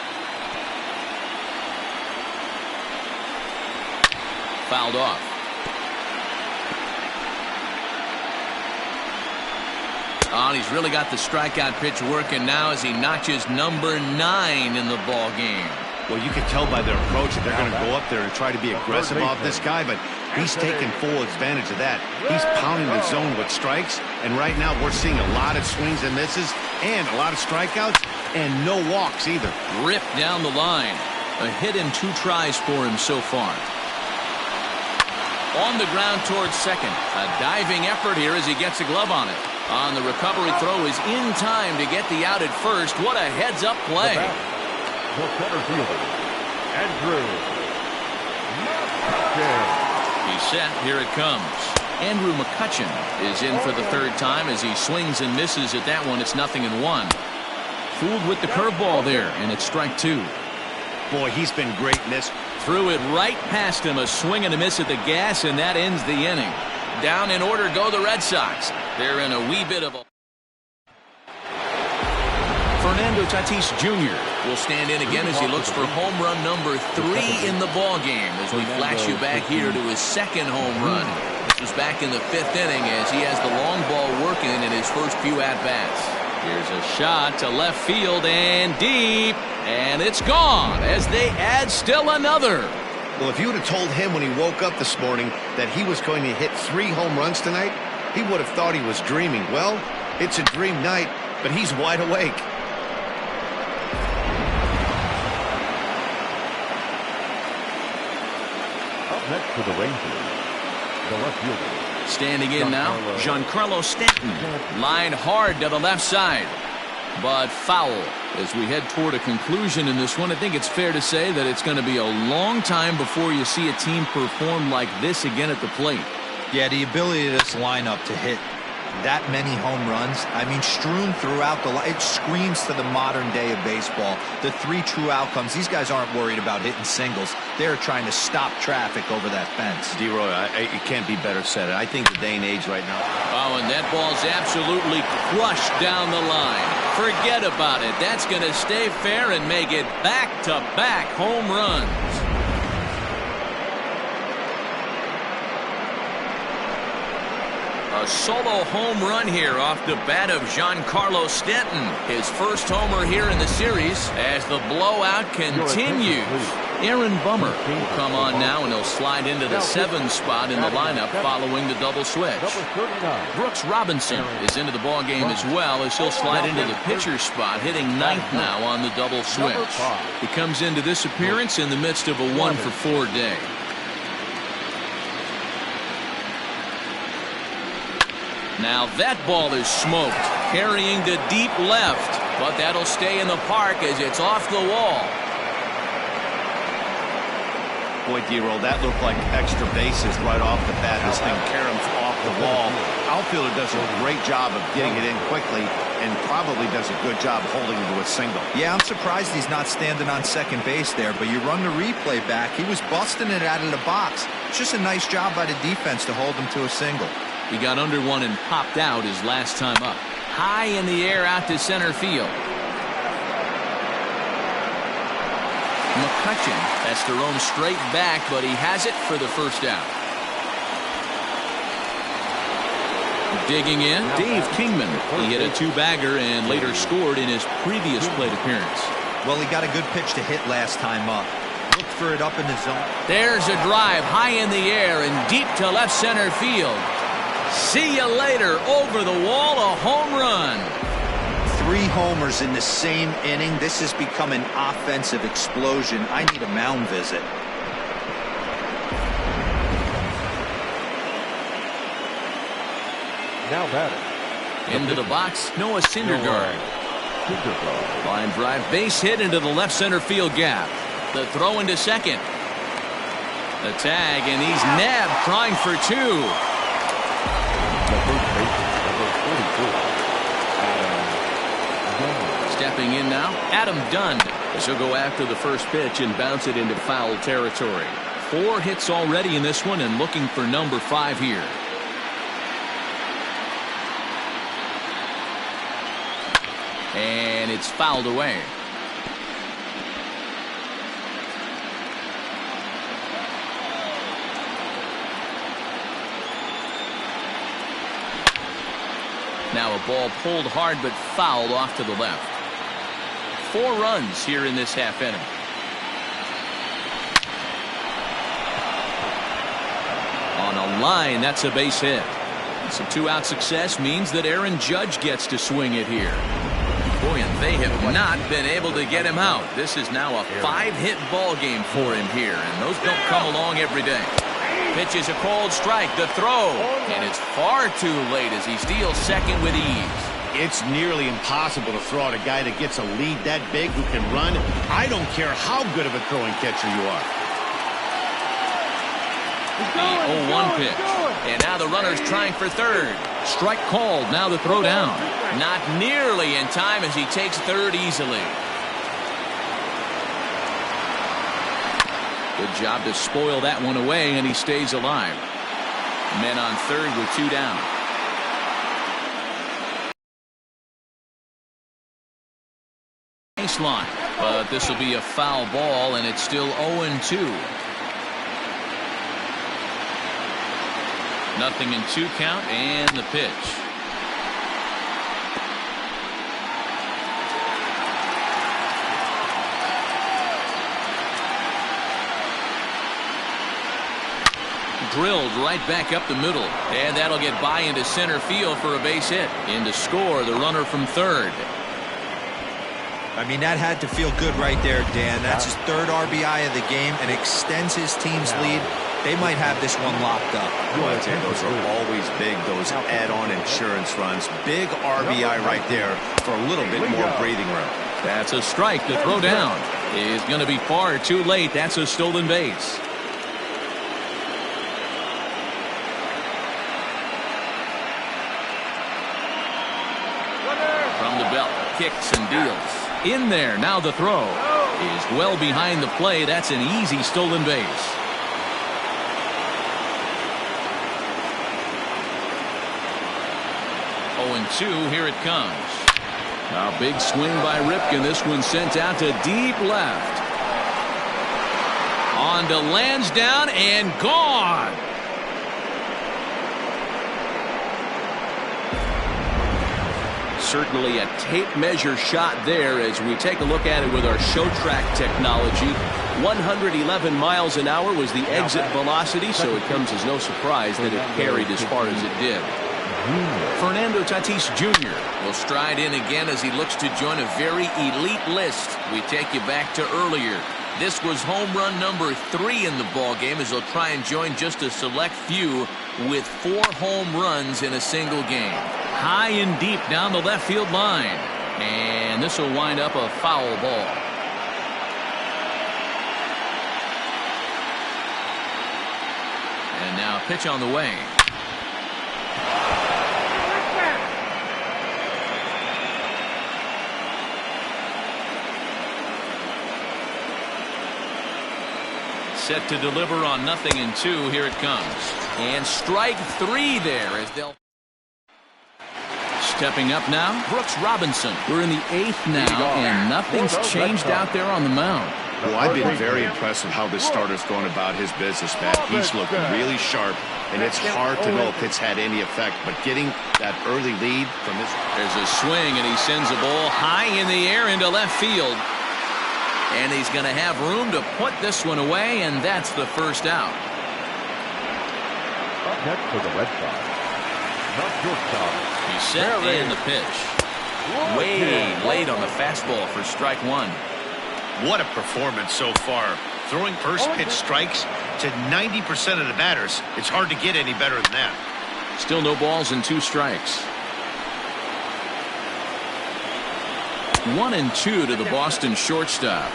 Fouled off. Oh, and he's really got the strikeout pitch working now as he notches number 9 in the ball game. Well, you can tell by their approach that they're going to go up there and try to be aggressive off this guy, but he's taking full advantage of that. He's pounding the zone with strikes, and right now we're seeing a lot of swings and misses and a lot of strikeouts and no walks either. Ripped down the line. A hit in 2 tries for him so far. On the ground towards second. A diving effort here as he gets a glove on it. On the recovery throw is in time to get the out at first. What a heads-up play. The center fielder, Andrew McCutchen. He's set. Here it comes. Andrew McCutchen is in for the 3rd time as he swings and misses at that one. It's 0-1. Fooled with the curveball there, and it's strike 2. Boy, he's been great in this. Threw it right past him. A swing and a miss at the gas, and that ends the inning. Down in order go the Red Sox. They're in a wee bit of a... Fernando Tatis Jr. will stand in again as he looks for home run number 3 in the ball game as we flash you back here to his 2nd home run. This was back in the 5th inning as he has the long ball working in his first few at-bats. Here's a shot to left field and deep, and it's gone as they add still another. Well, if you would have told him when he woke up this morning that he was going to hit 3 home runs tonight, he would have thought he was dreaming. Well, it's a dream night, but he's wide awake. Up next for the Rangers, the left fielder. Standing in now, Giancarlo Stanton. Line hard to the left side, but foul. As we head toward a conclusion in this one, I think it's fair to say that it's going to be a long time before you see a team perform like this again at the plate. Yeah, the ability of this lineup to hit that many home runs, I mean, strewn throughout the line, it screams to the modern day of baseball. The 3 true outcomes, these guys aren't worried about hitting singles. They're trying to stop traffic over that fence. D-Roy, it can't be better said. I think the day and age right now. Oh, and that ball's absolutely crushed down the line. Forget about it. That's going to stay fair and make it back-to-back home runs. A solo home run here off the bat of Giancarlo Stanton. His first homer here in the series as the blowout continues. Aaron Bummer will come on now, and he'll slide into the 7th spot in the lineup following the double switch. Brooks Robinson is into the ball game as well as he'll slide into the pitcher spot, hitting 9th now on the double switch. He comes into this appearance in the midst of a 1-for-4 day. Now that ball is smoked, carrying to deep left, but that'll stay in the park as it's off the wall. Boy, D-Roll, that looked like extra bases right off the bat. This thing caroms off the wall. Outfielder does a great job of getting it in quickly and probably does a good job holding it to a single. Yeah, I'm surprised he's not standing on second base there, but you run the replay back. He was busting it out of the box. It's just a nice job by the defense to hold him to a single. He got under one and popped out his last time up. High in the air out to center field. Mccutchen has to roam straight back, but he has it for the first out. Digging in, Dave Kingman. He hit a 2-bagger and later scored in his previous plate appearance. Well, he got a good pitch to hit last time up. Looked for it up in the zone. There's a drive high in the air and deep to left center field. See you later. Over the wall, a home run. 3 homers in the same inning. This has become an offensive explosion. I need a mound visit. Now batting. Into the box, Noah Cindergard. Line drive, base hit into the left center field gap. The throw into second. The tag, and he's nabbed, trying for 2. Stepping in now, Adam Dunn, as he'll go after the first pitch and bounce it into foul territory. 4 hits already in this one and looking for number 5 here. And it's fouled away. Now a ball pulled hard but fouled off to the left. 4 runs here in this half inning. On a line, that's a base hit. Some 2-out success means that Aaron Judge gets to swing it here. Boy, and they have not been able to get him out. This is now a 5-hit ball game for him here, and those don't come along every day. Pitches a cold strike, the throw, and it's far too late as he steals second with ease. It's nearly impossible to throw out a guy that gets a lead that big who can run. I don't care how good of a throwing catcher you are. The 0-1 pitch. And now the runner's trying for third. Strike called. Now the throw down. Not nearly in time as he takes third easily. Good job to spoil that one away, and he stays alive. Men on third with 2 down. Baseline, but this will be a foul ball, and it's still 0-2. Nothing in 2 count, and the pitch. Drilled right back up the middle, and that'll get by into center field for a base hit. In to score the runner from third. I mean, that had to feel good right there, Dan. That's his 3rd RBI of the game and extends his team's lead. They might have this one locked up. Those are always big, those add-on insurance runs. Big RBI right there for a little bit more breathing room. That's a strike. The throw down is going to be far too late. That's a stolen base. From the belt, kicks and deals. In there, now the throw is well behind the play. That's an easy stolen base. And 2, here it comes. A big swing by Ripken. This one sent out to deep left. On to Lansdowne and gone. Certainly a tape measure shot there as we take a look at it with our show track technology. 111 miles an hour was the exit velocity, so it comes as no surprise that it carried as far as it did. Fernando Tatis Jr. will stride in again as he looks to join a very elite list. We take you back to earlier. This was home run number 3 in the ball game as he'll try and join just a select few with 4 home runs in a single game. High and deep down the left field line. And this will wind up a foul ball. And now a pitch on the way. Set to deliver on 0-2. Here it comes. And strike 3 there as they'll. Stepping up now, Brooks Robinson. We're in the 8th now, and nothing's changed out there on the mound. Well, I've been very impressed with how this starter's going about his business, Matt. He's looking really sharp, and it's hard to know if it's had any effect. But getting that early lead from this. There's a swing, and he sends a ball high in the air into left field. And he's going to have room to put this one away, and that's the first out. Up next for the Red Sox, He's set and the pitch. Way late on the fastball for strike 1. What a performance so far. Throwing first pitch strikes to 90% of the batters. It's hard to get any better than that. Still no balls and 2 strikes. 1-2 to the Boston shortstop.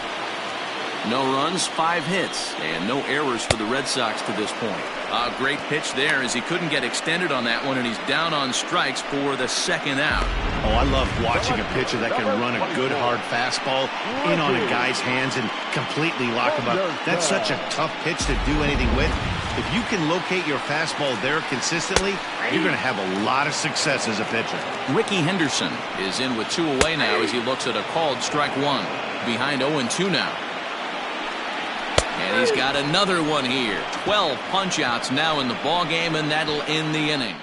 No runs, 5 hits, and no errors for the Red Sox to this point. A great pitch there as he couldn't get extended on that one, and he's down on strikes for the second out. Oh, I love watching a pitcher that can run a good hard fastball in on a guy's hands and completely lock him up. That's such a tough pitch to do anything with. If you can locate your fastball there consistently, you're going to have a lot of success as a pitcher. Ricky Henderson is in with 2 away now as he looks at a called strike 1. Behind 0-2 now. And he's got another one here. 12 punch-outs now in the ball game, and that'll end the inning.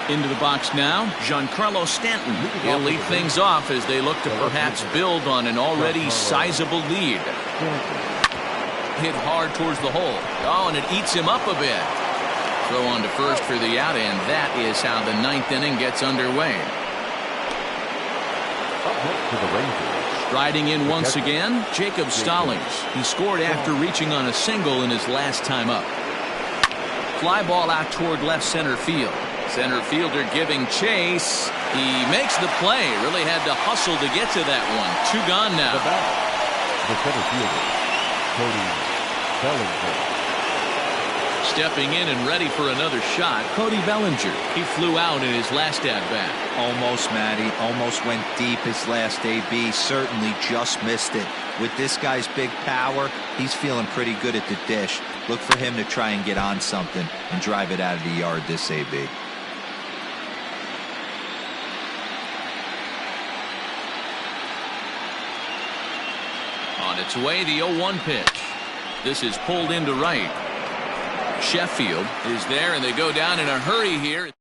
Into the box now, Giancarlo Stanton. He'll lead things off as they look to perhaps build on an already sizable lead. Hit hard towards the hole. Oh, and it eats him up a bit. Throw on to first for the out, and that is how the 9th inning gets underway. Up next to the Rangers. Riding in once again, Jacob Stallings. He scored after reaching on a single in his last time up. Fly ball out toward left center field. Center fielder giving chase. He makes the play. Really had to hustle to get to that one. 2 gone now. The center fielder, Cody Bellinger. Stepping in and ready for another shot, Cody Bellinger. He flew out in his last at-bat. Almost, Matty. Almost went deep his last AB. Certainly just missed it. With this guy's big power, he's feeling pretty good at the dish. Look for him to try and get on something and drive it out of the yard this AB. On its way, the 0-1 pitch. This is pulled into right. Sheffield is there, and they go down in a hurry here.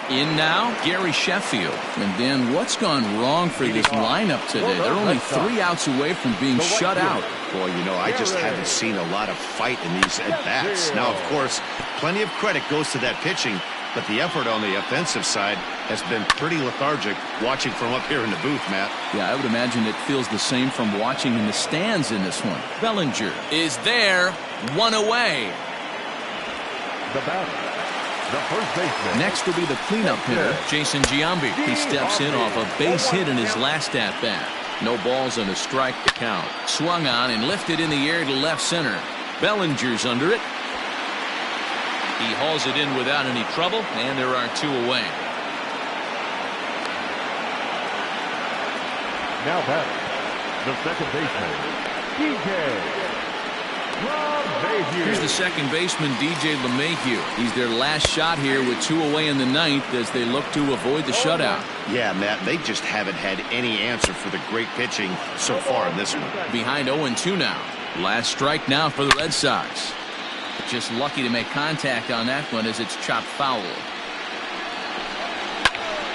In now, Gary Sheffield. And then what's gone wrong for this lineup today? They're only 3 outs away from being shut out. Boy, you know, I just haven't seen a lot of fight in these at-bats. Now, of course, plenty of credit goes to that pitching, but the effort on the offensive side has been pretty lethargic watching from up here in the booth, Matt. Yeah, I would imagine it feels the same from watching in the stands in this one. Bellinger is there, 1 away. The batter, the first baseman. Next will be the cleanup hitter, Jason Giambi. He steps in off a base hit in his last at-bat. No balls and a strike to count. Swung on and lifted in the air to left center. Bellinger's under it. He hauls it in without any trouble, and there are 2 away. Now batting, the second baseman, DJ LeMahieu. Here's the second baseman, DJ LeMahieu. He's their last shot here with 2 away in the 9th as they look to avoid the shutout. Yeah, Matt, they just haven't had any answer for the great pitching so far in this one. Behind 0-2 now. Last strike now for the Red Sox. Just lucky to make contact on that one as it's chopped foul.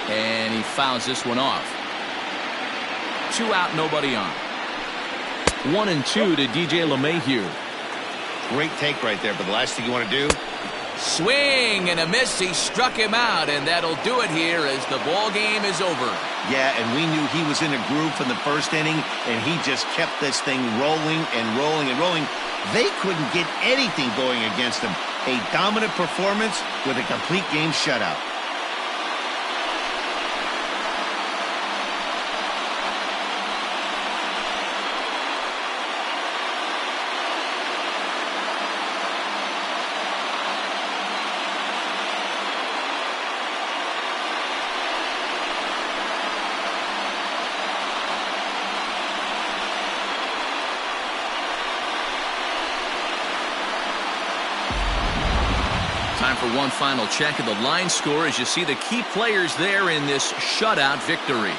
And he fouls this one off. 2 out, nobody on. 1-2 to DJ LeMahieu. Great take right there, but the last thing you want to do. Swing and a miss. He struck him out, and that'll do it here as the ball game is over. Yeah, and we knew he was in a groove from the first inning, and he just kept this thing rolling and rolling and rolling. They couldn't get anything going against him. A dominant performance with a complete game shutout. Time for one final check of the line score as you see the key players there in this shutout victory.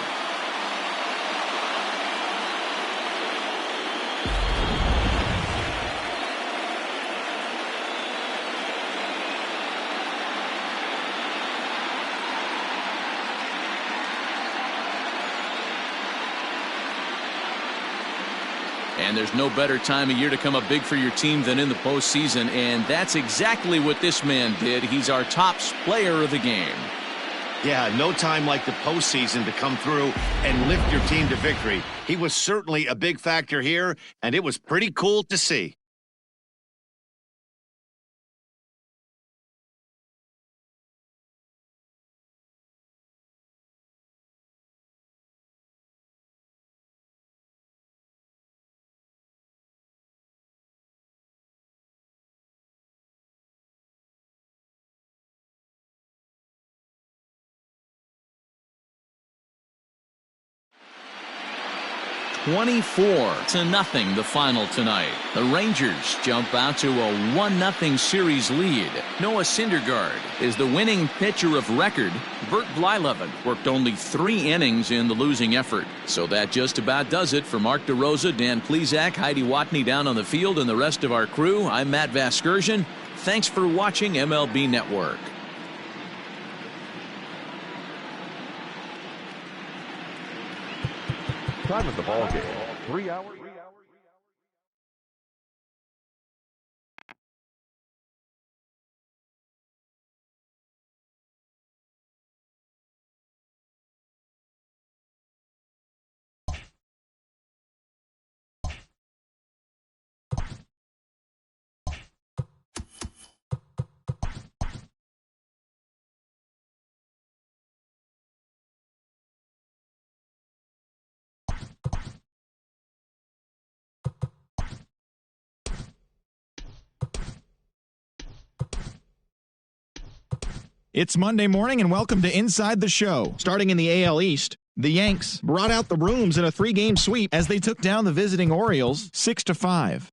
And there's no better time of year to come up big for your team than in the postseason, and that's exactly what this man did. He's our top player of the game. Yeah, no time like the postseason to come through and lift your team to victory. He was certainly a big factor here, and it was pretty cool to see. 24-0 the final tonight. The Rangers jump out to a 1-0 series lead. Noah Cindergard is the winning pitcher of record. Bert Blyleven worked only 3 innings in the losing effort. So that just about does it for Mark DeRosa, Dan Plesac, Heidi Watney down on the field, and the rest of our crew. I'm Matt Vasgersian. Thanks for watching MLB Network. Time of the ball game, 3 hours. It's Monday morning and welcome to Inside the Show. Starting in the AL East, the Yanks brought out the brooms in a 3-game sweep as they took down the visiting Orioles 6-5.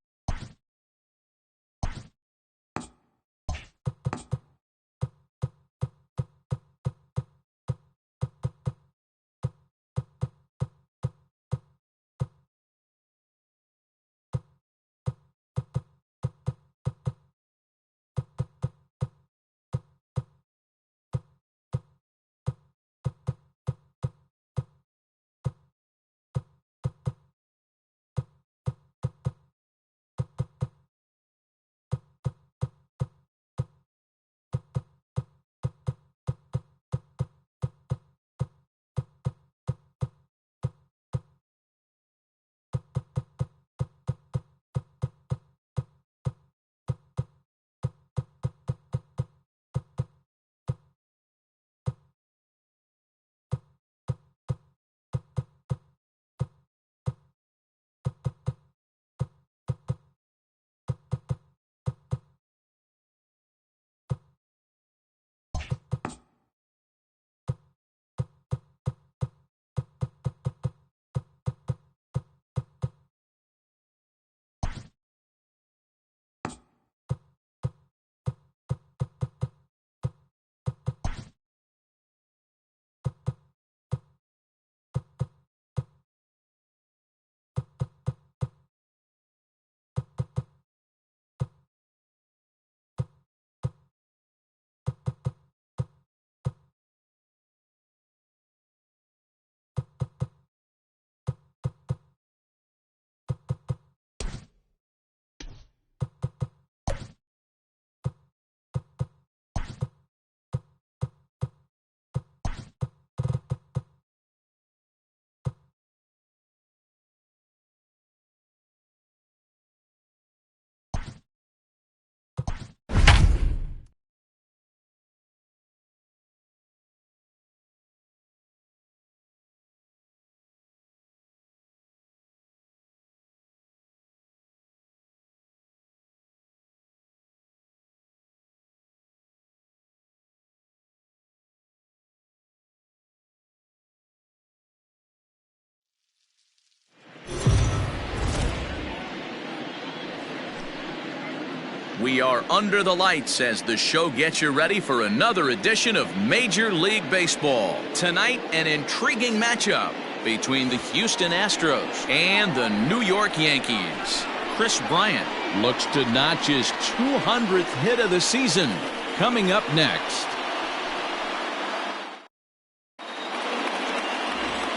We are under the lights as the show gets you ready for another edition of Major League Baseball. Tonight, an intriguing matchup between the Houston Astros and the New York Yankees. Chris Bryant looks to notch his 200th hit of the season. Coming up next.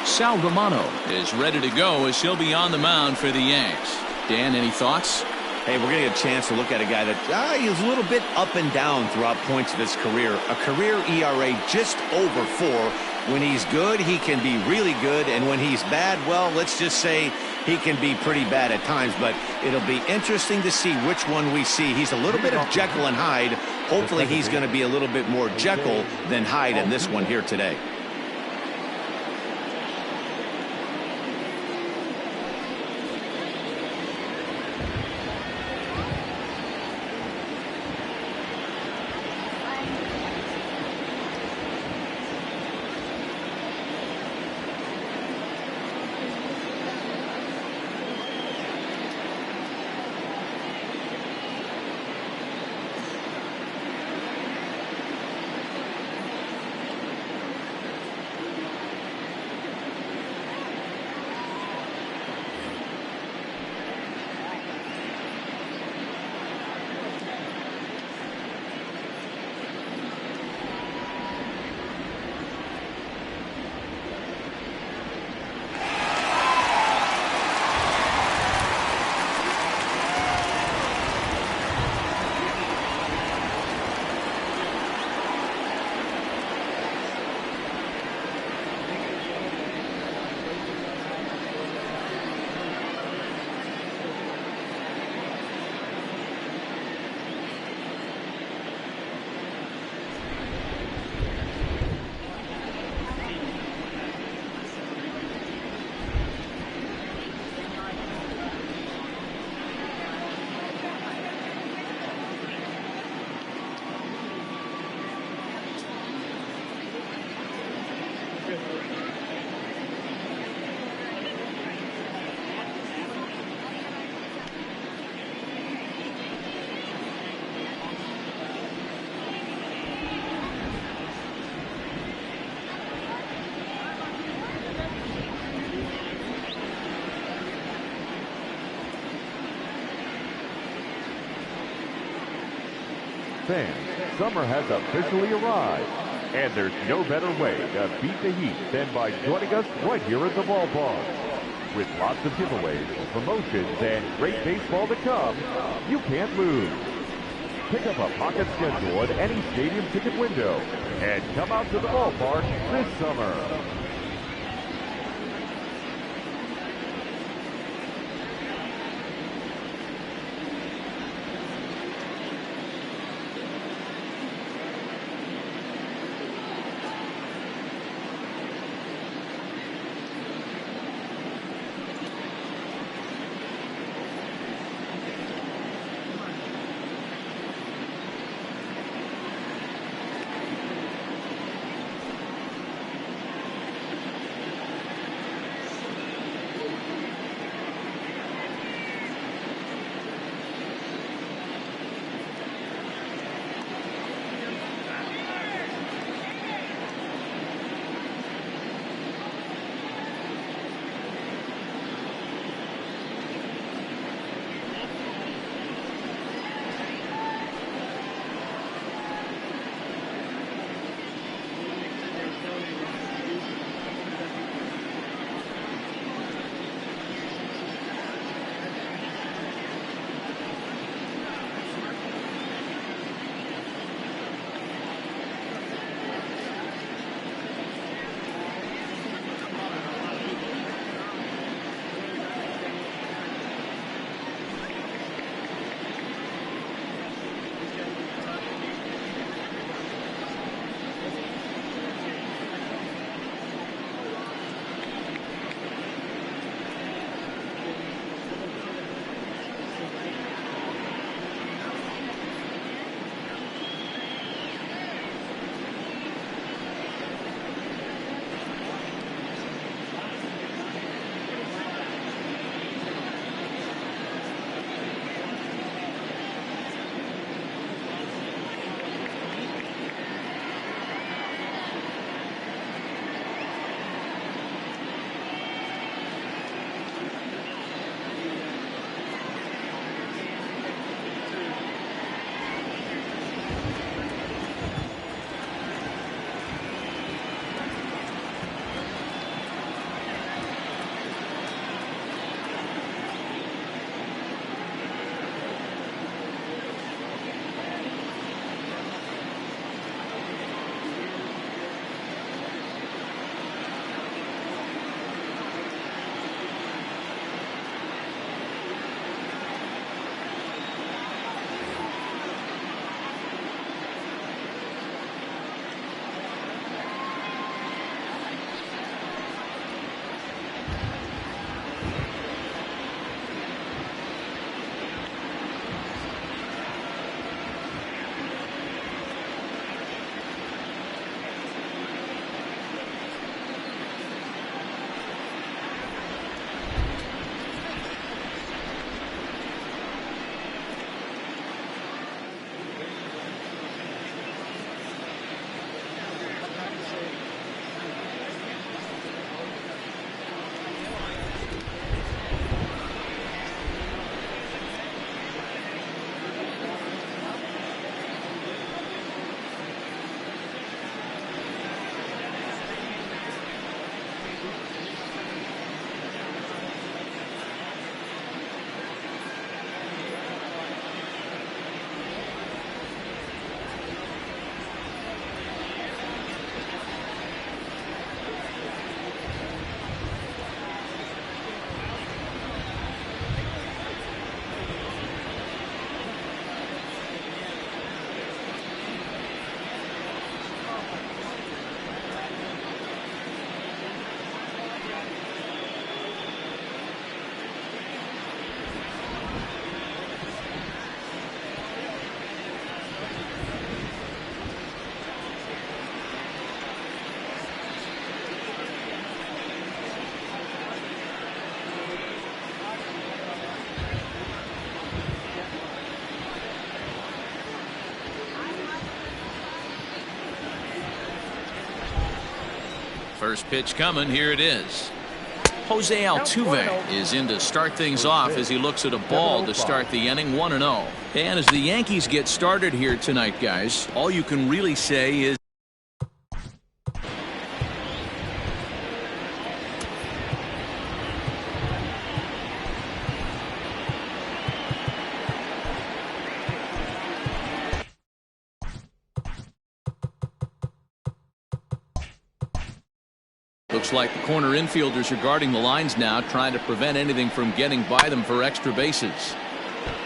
Sal Romano is ready to go as he'll be on the mound for the Yanks. Dan, any thoughts? Hey, we're going to get a chance to look at a guy that he's a little bit up and down throughout points of his career. A career ERA just over 4. When he's good, he can be really good. And when he's bad, well, let's just say he can be pretty bad at times. But it'll be interesting to see which one we see. He's a little bit of Jekyll and Hyde. Hopefully he's going to be a little bit more Jekyll than Hyde in this one here today. fans, summer has officially arrived, and there's no better way to beat the heat than by joining us right here at the ballpark. With lots of giveaways, promotions, and great baseball to come, you can't lose. Pick up a pocket schedule at any stadium ticket window and come out to the ballpark this summer. First pitch coming. Here it is. Jose Altuve is in to start things off as he looks at a ball to start the inning, 1-0. And as the Yankees get started here tonight, guys, all you can really say is looks like the corner infielders are guarding the lines now, trying to prevent anything from getting by them for extra bases.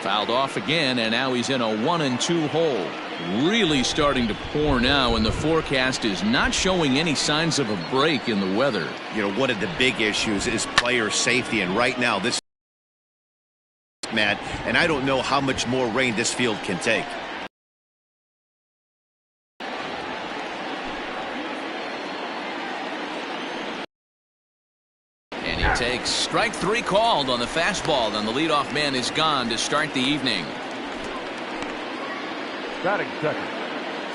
Fouled off again, and now he's in a 1-2 hole. Really starting to pour now, and the forecast is not showing any signs of a break in the weather. You know, one of the big issues is player safety, and right now this Matt, and I don't know how much more rain this field can take. Takes strike 3 called on the fastball, and the leadoff man is gone to start the evening. Batting second,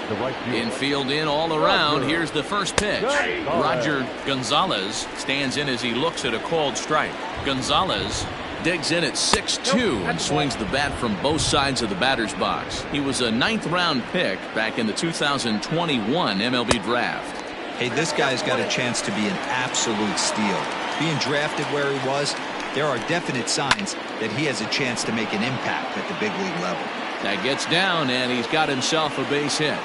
the right fielder. Infield in all around. Here's the first pitch. Roger Gonzalez stands in as he looks at a called strike. Gonzalez digs in at 6'2" and swings the bat from both sides of the batter's box. He was a 9th round pick back in the 2021 MLB draft. Hey, this guy's got a chance to be an absolute steal. Being drafted where he was, there are definite signs that he has a chance to make an impact at the big league level. That gets down, and he's got himself a base hit.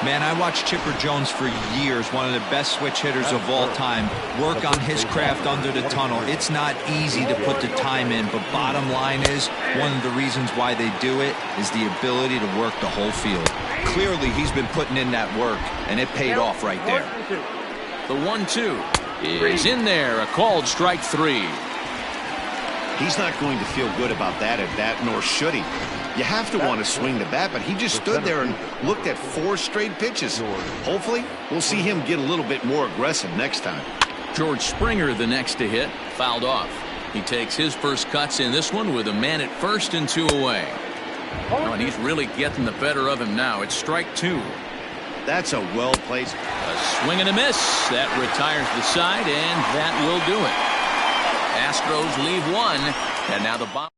Man, I watched Chipper Jones for years, one of the best switch hitters of all time, work on his craft under the tunnel. It's not easy to put the time in, but bottom line is, one of the reasons why they do it is the ability to work the whole field. Clearly, he's been putting in that work, and it paid off right there. The 1-2 is in there, a called strike 3. He's not going to feel good about that at bat, nor should he. You have to want to swing the bat, but he just stood there and looked at 4 straight pitches. Hopefully, we'll see him get a little bit more aggressive next time. George Springer, the next to hit, fouled off. He takes his first cuts in this one with a man at first and 2 away. Oh, and he's really getting the better of him now. It's strike 2. That's a well-placed. A swing and a miss. That retires the side, and that will do it. Astros leave 1, and now the bomb.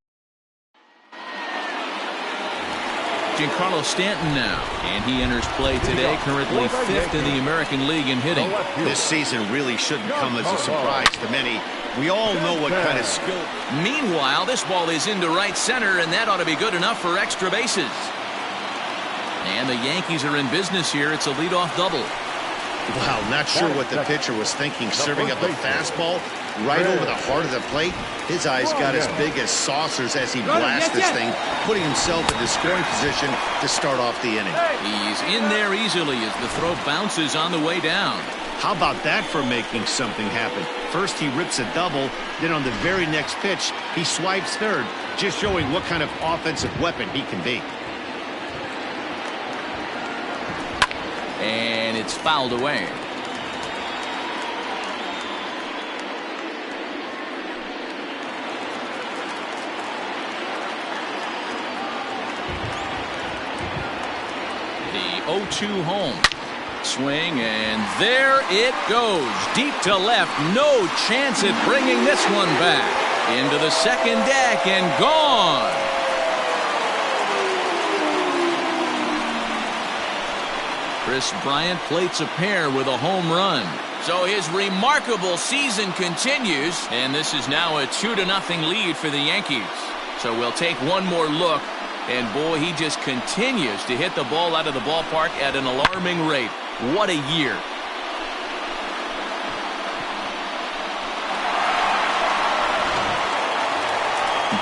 Giancarlo Stanton now, and he enters play today, currently 5th in the American League in hitting. This season really shouldn't come as a surprise to many. We all know what kind of skill. Meanwhile, this ball is into right center, and that ought to be good enough for extra bases. And the Yankees are in business here. It's a leadoff double. Wow, not sure what the pitcher was thinking, serving up a fastball right over the heart of the plate. His eyes got as big as saucers as he blasted this thing, putting himself in the scoring position to start off the inning. He's in there easily as the throw bounces on the way down. How about that for making something happen? First he rips a double, then on the very next pitch, he swipes third, just showing what kind of offensive weapon he can be. And it's fouled away. The 0-2 home. Swing, and there it goes. Deep to left. No chance at bringing this one back. Into the second deck and gone. Chris Bryant plates a pair with a home run. So his remarkable season continues, and this is now a 2-0 lead for the Yankees. So we'll take one more look, and boy, he just continues to hit the ball out of the ballpark at an alarming rate. What a year.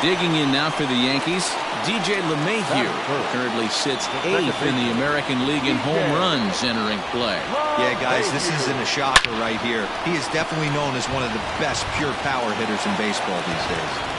Digging in now for the Yankees, DJ LeMahieu currently sits 8th in the American League in home runs entering play. Yeah, guys, this isn't a shocker right here. He is definitely known as one of the best pure power hitters in baseball these days.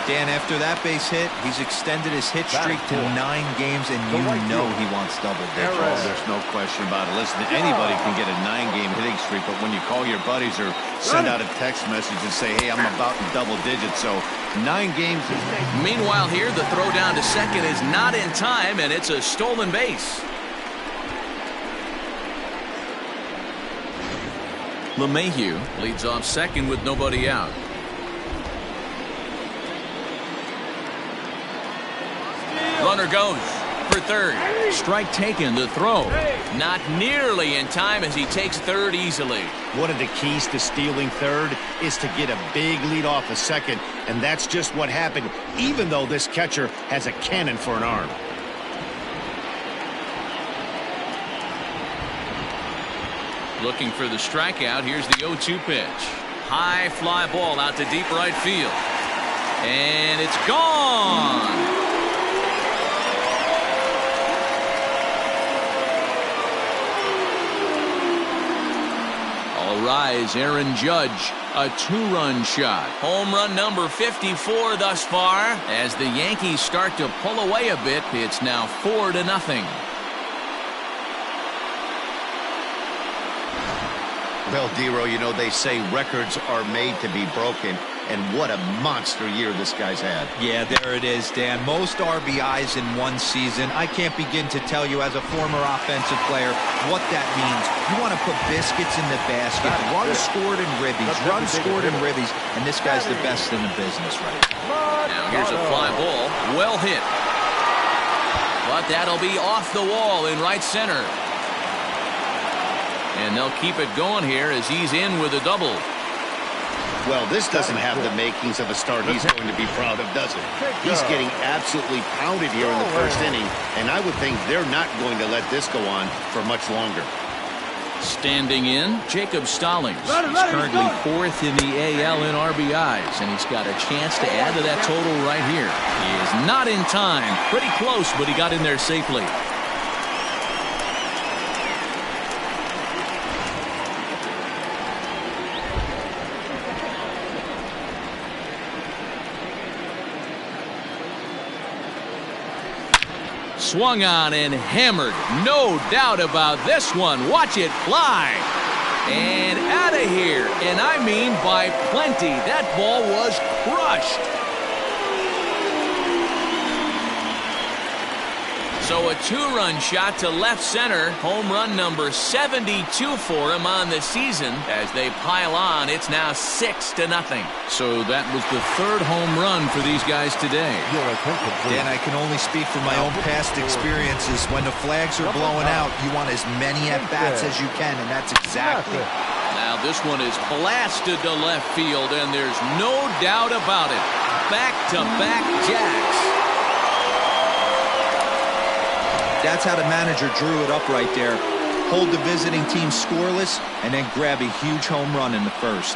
Dan, after that base hit, he's extended his hit streak to 9 games, and you know he wants double digits. Oh, there's no question about it. Listen, anybody can get a 9-game hitting streak, but when you call your buddies or send out a text message and say, hey, I'm about in double digits, so 9 games. Meanwhile here, the throw down to second is not in time, and it's a stolen base. LeMahieu leads off second with nobody out. Runner goes for third. Strike taken, the throw. Not nearly in time as he takes third easily. One of the keys to stealing third is to get a big lead off a second, and that's just what happened, even though this catcher has a cannon for an arm. Looking for the strikeout. Here's the 0-2 pitch. High fly ball out to deep right field. And it's gone. All rise, Aaron Judge. A two-run shot. Home run number 54 thus far. As the Yankees start to pull away a bit, it's now 4-0. Well, Dero, you know, they say records are made to be broken, and what a monster year this guy's had. Yeah, there it is, Dan. Most RBIs in one season. I can't begin to tell you as a former offensive player what that means. You want to put biscuits in the basket, runs scored in ribbies, and this guy's the best in the business right now. Now here's a fly ball, well hit. But that'll be off the wall in right center. And they'll keep it going here as he's in with a double. Well, this doesn't have the makings of a start he's going to be proud of, does it? He's getting absolutely pounded here in the first inning, and I would think they're not going to let this go on for much longer. Standing in, Jacob Stallings. He's currently fourth in the AL in RBIs, and he's got a chance to add to that total right here. He is not in time. Pretty close, but he got in there safely. Swung on and hammered. No doubt about this one. Watch it fly. And out of here. And I mean by plenty. That ball was crushed. So a two-run shot to left center. Home run number 72 for him on the season. As they pile on, it's now 6-0. So that was the third home run for these guys today. Dan, I can only speak from my own past experiences. When the flags are blowing out, you want as many at-bats as you can, and that's exactly. Now this one is blasted to left field, and there's no doubt about it. Back-to-back jacks. That's how the manager drew it up right there. Hold the visiting team scoreless and then grab a huge home run in the first.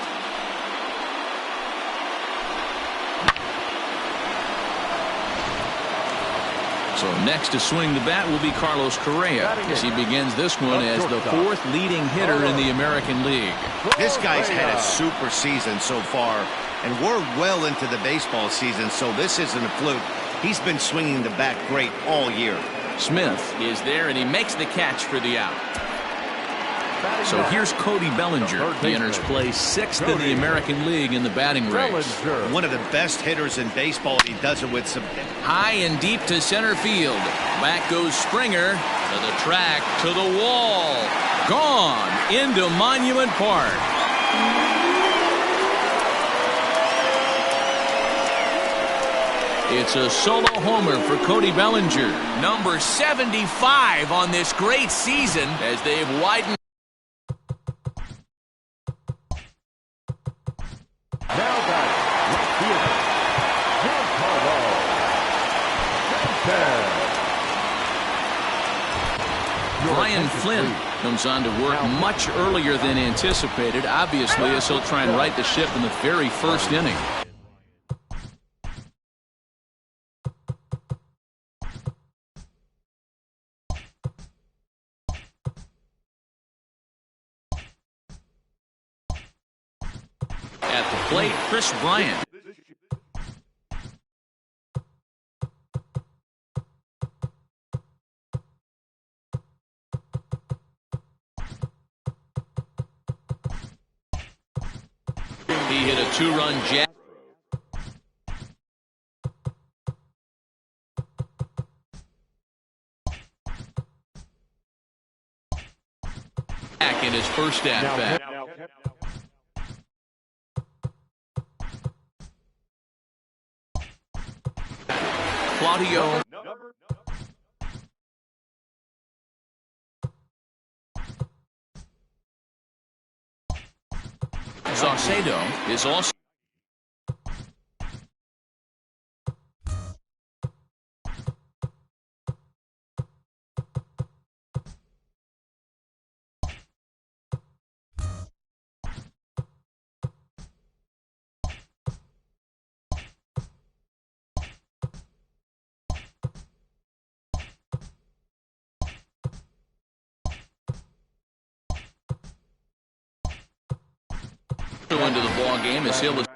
So next to swing the bat will be Carlos Correa as he begins this one as the fourth leading hitter in the American League. This guy's had a super season so far, and we're well into the baseball season, so this isn't a fluke. He's been swinging the bat great all year. Smith is there, and he makes the catch for the out. So here's Cody Bellinger. He enters play sixth in the American League in the batting race. One of the best hitters in baseball, and he does it with some... High and deep to center field. Back goes Springer to the track, to the wall. Gone into Monument Park. It's a solo homer for Cody Bellinger. Number 75 on this great season as they've widened. Now back, left fielder, Giancarlo Stanton. Brian Flynn comes on to work much earlier than anticipated, obviously, as he'll try and right the ship in the very first inning. At the plate, Chris Bryant. He hit a two-run jack. In his first at-bat. Claudio Saucedo is also into the ball game as Hill is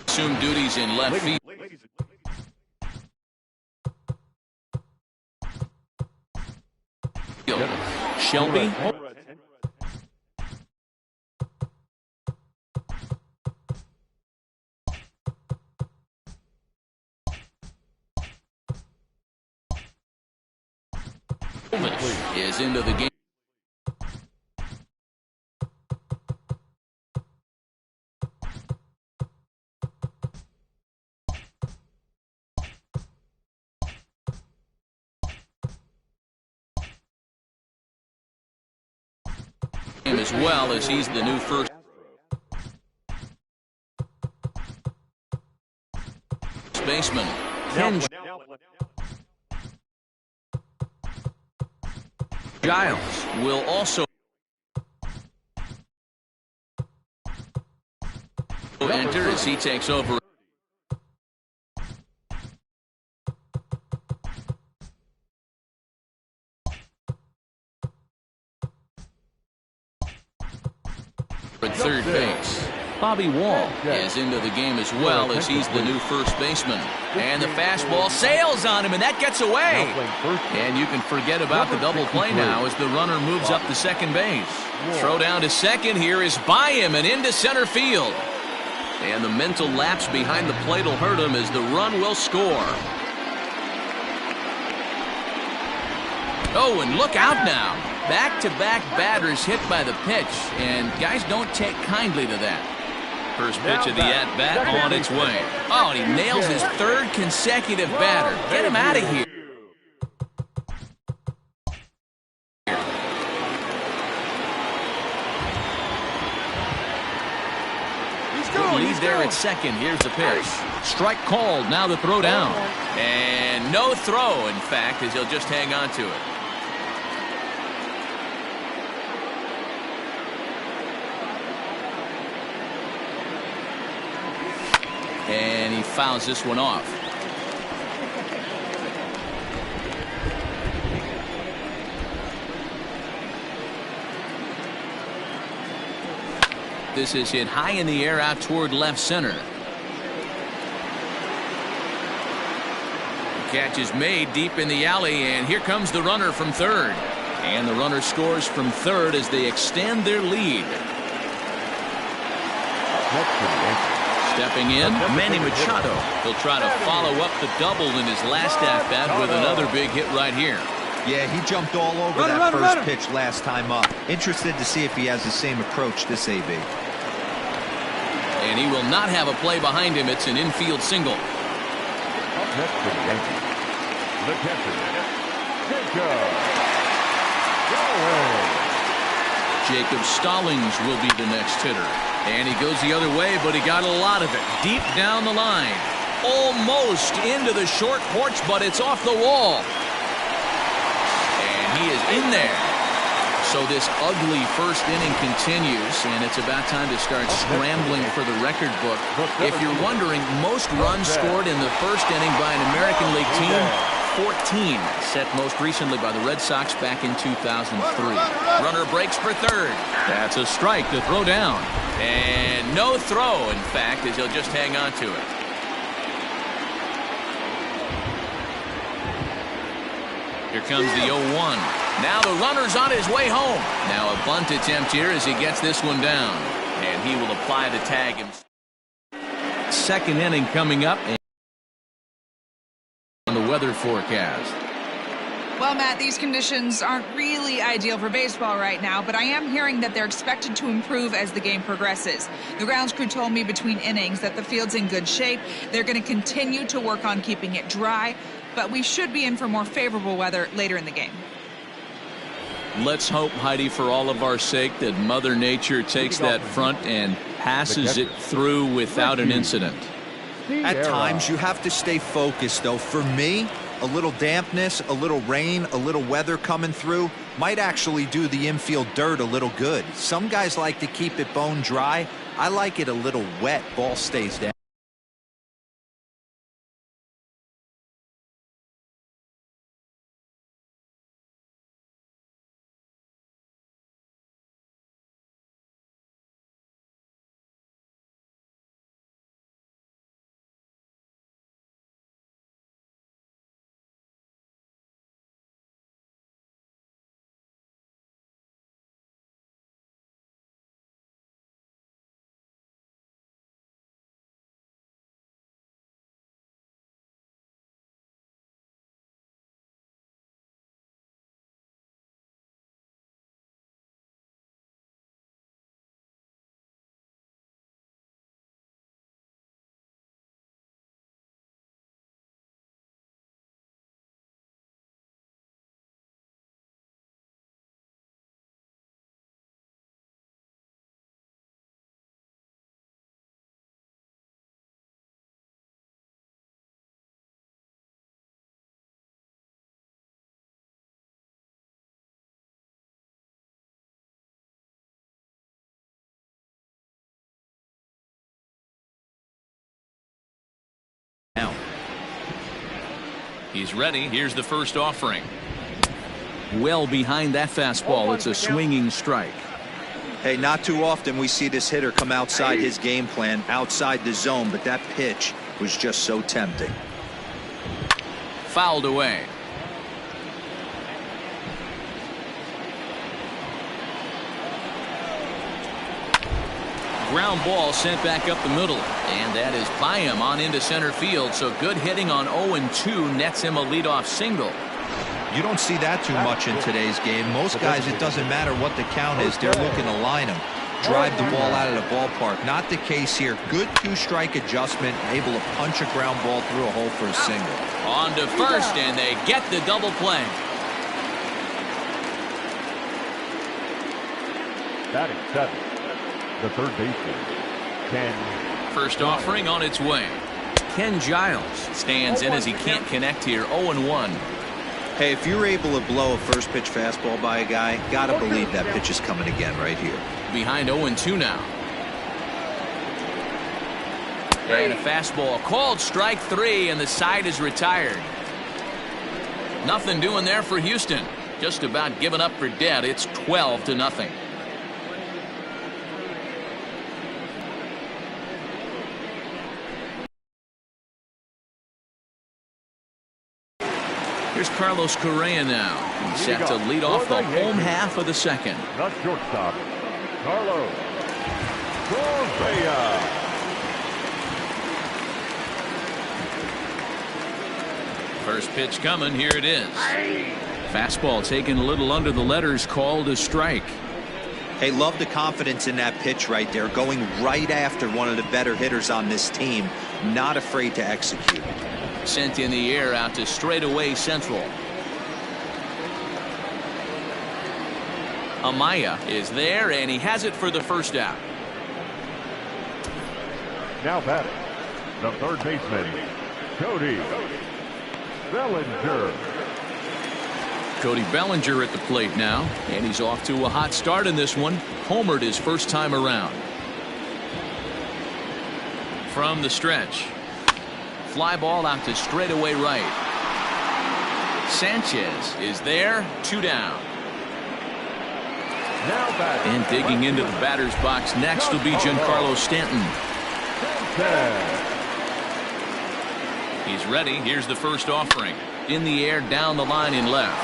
assumed duties in left field. Shelby. Is into the game. As well as he's the new first baseman. Giles will also enter as he takes over. At third base. Bobby Wall is into the game as well as he's the new first baseman. And the fastball sails on him, and that gets away. And you can forget about the double play now as the runner moves up to second base. Throw down to second here is by him and into center field. And the mental lapse behind the plate will hurt him as the run will score. Oh, and look out now. Back-to-back batters hit by the pitch, and guys don't take kindly to that. First pitch of the at-bat on its way. Oh, and he nails his third consecutive batter. Get him out of here. Lead there at second. Here's the pitch. Strike called. Now the throw down. And no throw, in fact, as he'll just hang on to it. And he fouls this one off. This is hit high in the air out toward left center. The catch is made deep in the alley, and here comes the runner from third. And the runner scores from third as they extend their lead. Stepping in, Manny Machado. He'll try to follow up the double in his last at-bat with another big hit right here. Yeah, he jumped all over that first pitch last time up. Interested to see if he has the same approach this AB. And he will not have a play behind him. It's an infield single. Jacob Stallings will be the next hitter. And he goes the other way, but he got a lot of it. Deep down the line. Almost into the short porch, but it's off the wall. And he is in there. So this ugly first inning continues, and it's about time to start scrambling for the record book. If you're wondering, most runs scored in the first inning by an American League team, 14, set most recently by the Red Sox back in 2003. Runner breaks for third. That's a strike to throw down. And no throw, in fact, as he'll just hang on to it. Here comes the 0-1. Now the runner's on his way home. Now a bunt attempt here as he gets this one down. And he will apply the tag himself. Second inning coming up. On the weather forecast. Well, Matt, these conditions aren't really ideal for baseball right now, but I am hearing that they're expected to improve as the game progresses. The grounds crew told me between innings that the field's in good shape. They're going to continue to work on keeping it dry, but we should be in for more favorable weather later in the game. Let's hope, Heidi, for all of our sake, that Mother Nature takes that front and passes it through without an incident. At times, you have to stay focused, though. For me, a little dampness, a little rain, a little weather coming through might actually do the infield dirt a little good. Some guys like to keep it bone dry. I like it a little wet. Ball stays down. He's ready. Here's the first offering. Well behind that fastball. It's a swinging strike. Hey, not too often we see this hitter come outside his game plan, outside the zone, but that pitch was just so tempting. Fouled away. Ground ball sent back up the middle, and that is by him on into center field. So good hitting on 0-2 nets him a leadoff single. You don't see that too much in today's game. Most guys, it doesn't matter what the count is, they're looking to line him, drive the ball out of the ballpark. Not the case here. Good two-strike adjustment, able to punch a ground ball through a hole for a single. On to first, and they get the double play. Batting seven, the third baseman, Ken. First offering on its way. Ken Giles stands in as he can't connect here. 0-1. Hey, if you're able to blow a first pitch fastball by a guy, gotta believe that pitch is coming again right here. Behind 0-2 now. And a fastball called strike three, and the side is retired. Nothing doing there for Houston. Just about giving up for dead. It's 12-0. Here's Carlos Correa now. He's set to lead off the home half of the second. The shortstop, Carlos Correa. First pitch coming. Here it is. Fastball taken a little under the letters, called a strike. Hey, love the confidence in that pitch right there. Going right after one of the better hitters on this team. Not afraid to execute. Sent in the air out to straightaway central. Amaya is there, and he has it for the first out. Now batting, the third baseman, Cody Bellinger. Cody Bellinger at the plate now, and he's off to a hot start in this one. Homered his first time around. From the stretch. Fly ball out to straightaway right. Sanchez is there. 2 down. And digging into the batter's box next will be Giancarlo Stanton. He's ready. Here's the first offering. In the air, down the line in left.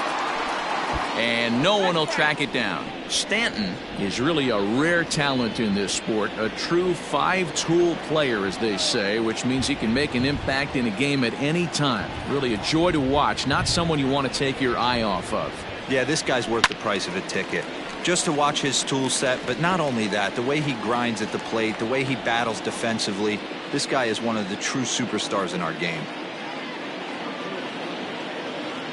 And no one will track it down. Stanton is really a rare talent in this sport, a true five-tool player, as they say, which means he can make an impact in a game at any time. Really a joy to watch, not someone you want to take your eye off of. Yeah, this guy's worth the price of a ticket. Just to watch his tool set, but not only that, the way he grinds at the plate, the way he battles defensively, this guy is one of the true superstars in our game.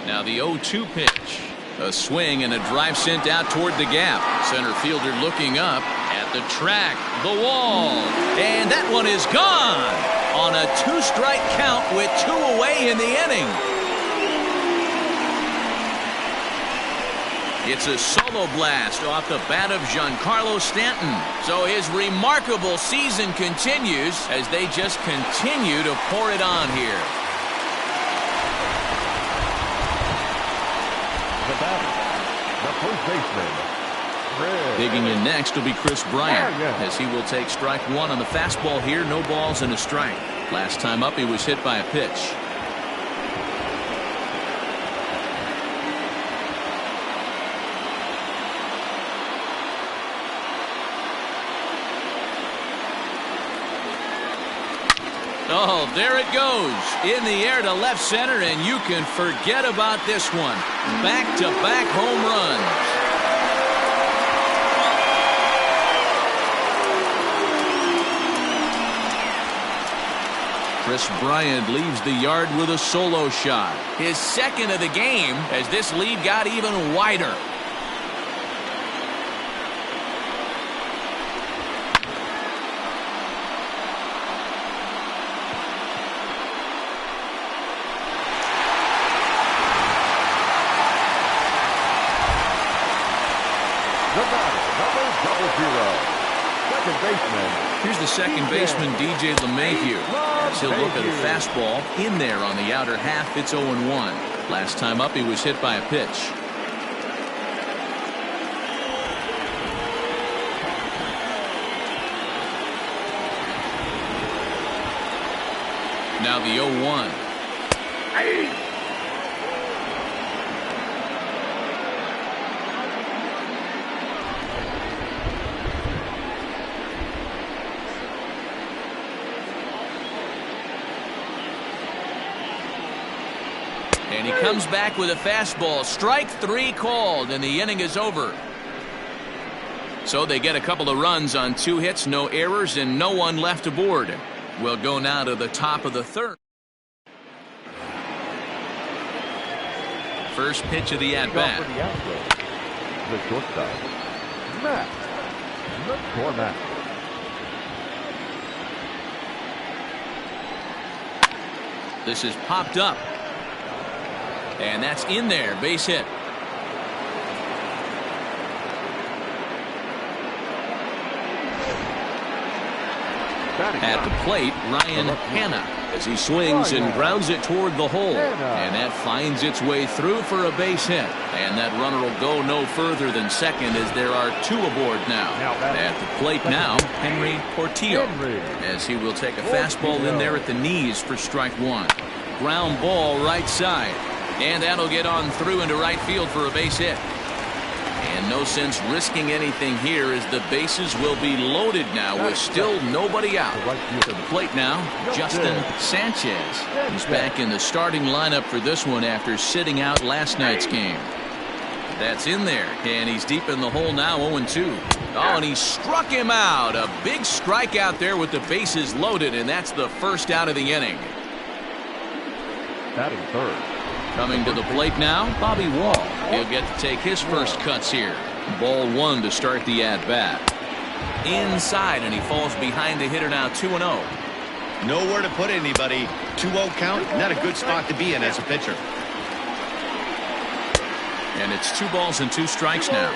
Now the 0-2 pitch. A swing and a drive sent out toward the gap. Center fielder looking up at the track, the wall, and that one is gone on a 2-strike count with 2 away in the inning. It's a solo blast off the bat of Giancarlo Stanton. So his remarkable season continues as they just continue to pour it on here. The batter, the first baseman, Fred. Digging in next will be Chris Bryant, as he will take strike 1 on the fastball here. No balls and a strike. Last time up he was hit by a pitch. Oh, there it goes. In the air to left center, and you can forget about this one. Back-to-back home runs. Chris Bryant leaves the yard with a solo shot. His second of the game as this lead got even wider. Here's the second baseman, DJ LeMahieu, as he'll look at a fastball in there on the outer half. It's 0-1. Last time up he was hit by a pitch. Now the 0-1. And he comes back with a fastball. Strike 3 called, and the inning is over. So they get a couple of runs on 2 hits, no errors, and no one left aboard. We'll go now to the top of the third. First pitch of the at-bat. The shortstop, Matt McCormack. This is popped up. And that's in there. Base hit. At the plate, Ryan Hanna, as he swings and grounds it toward the hole. And that finds its way through for a base hit. And that runner will go no further than second as there are 2 aboard now. At the plate now, Henry Portillo, as he will take a fastball in there at the knees for strike 1. Ground ball right side. And that'll get on through into right field for a base hit. And no sense risking anything here as the bases will be loaded now with still nobody out. To the plate now, Justin Sanchez. He's back in the starting lineup for this one after sitting out last night's game. That's in there, and he's deep in the hole now, 0-2. Oh, and he struck him out. A big strikeout there with the bases loaded, and that's the first out of the inning. Batting third. Coming to the plate now, Bobby Wall. He'll get to take his first cuts here. Ball 1 to start the at-bat. Inside, and he falls behind the hitter now, 2-0. Nowhere to put anybody. 2-0 count, not a good spot to be in as a pitcher. And it's 2 balls and 2 strikes now.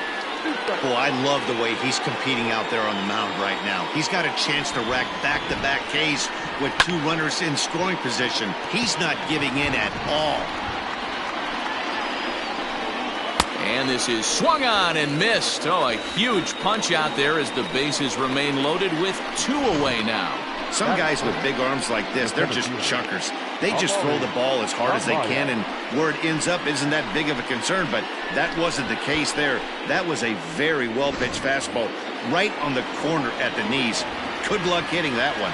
Boy, I love the way he's competing out there on the mound right now. He's got a chance to rack back-to-back Ks with 2 runners in scoring position. He's not giving in at all. And this is swung on and missed. Oh, a huge punch out there as the bases remain loaded with 2 away now. Some guys with big arms like this, they're just chuckers. They just throw the ball as hard as they can, and where it ends up isn't that big of a concern, but that wasn't the case there. That was a very well-pitched fastball right on the corner at the knees. Good luck hitting that one.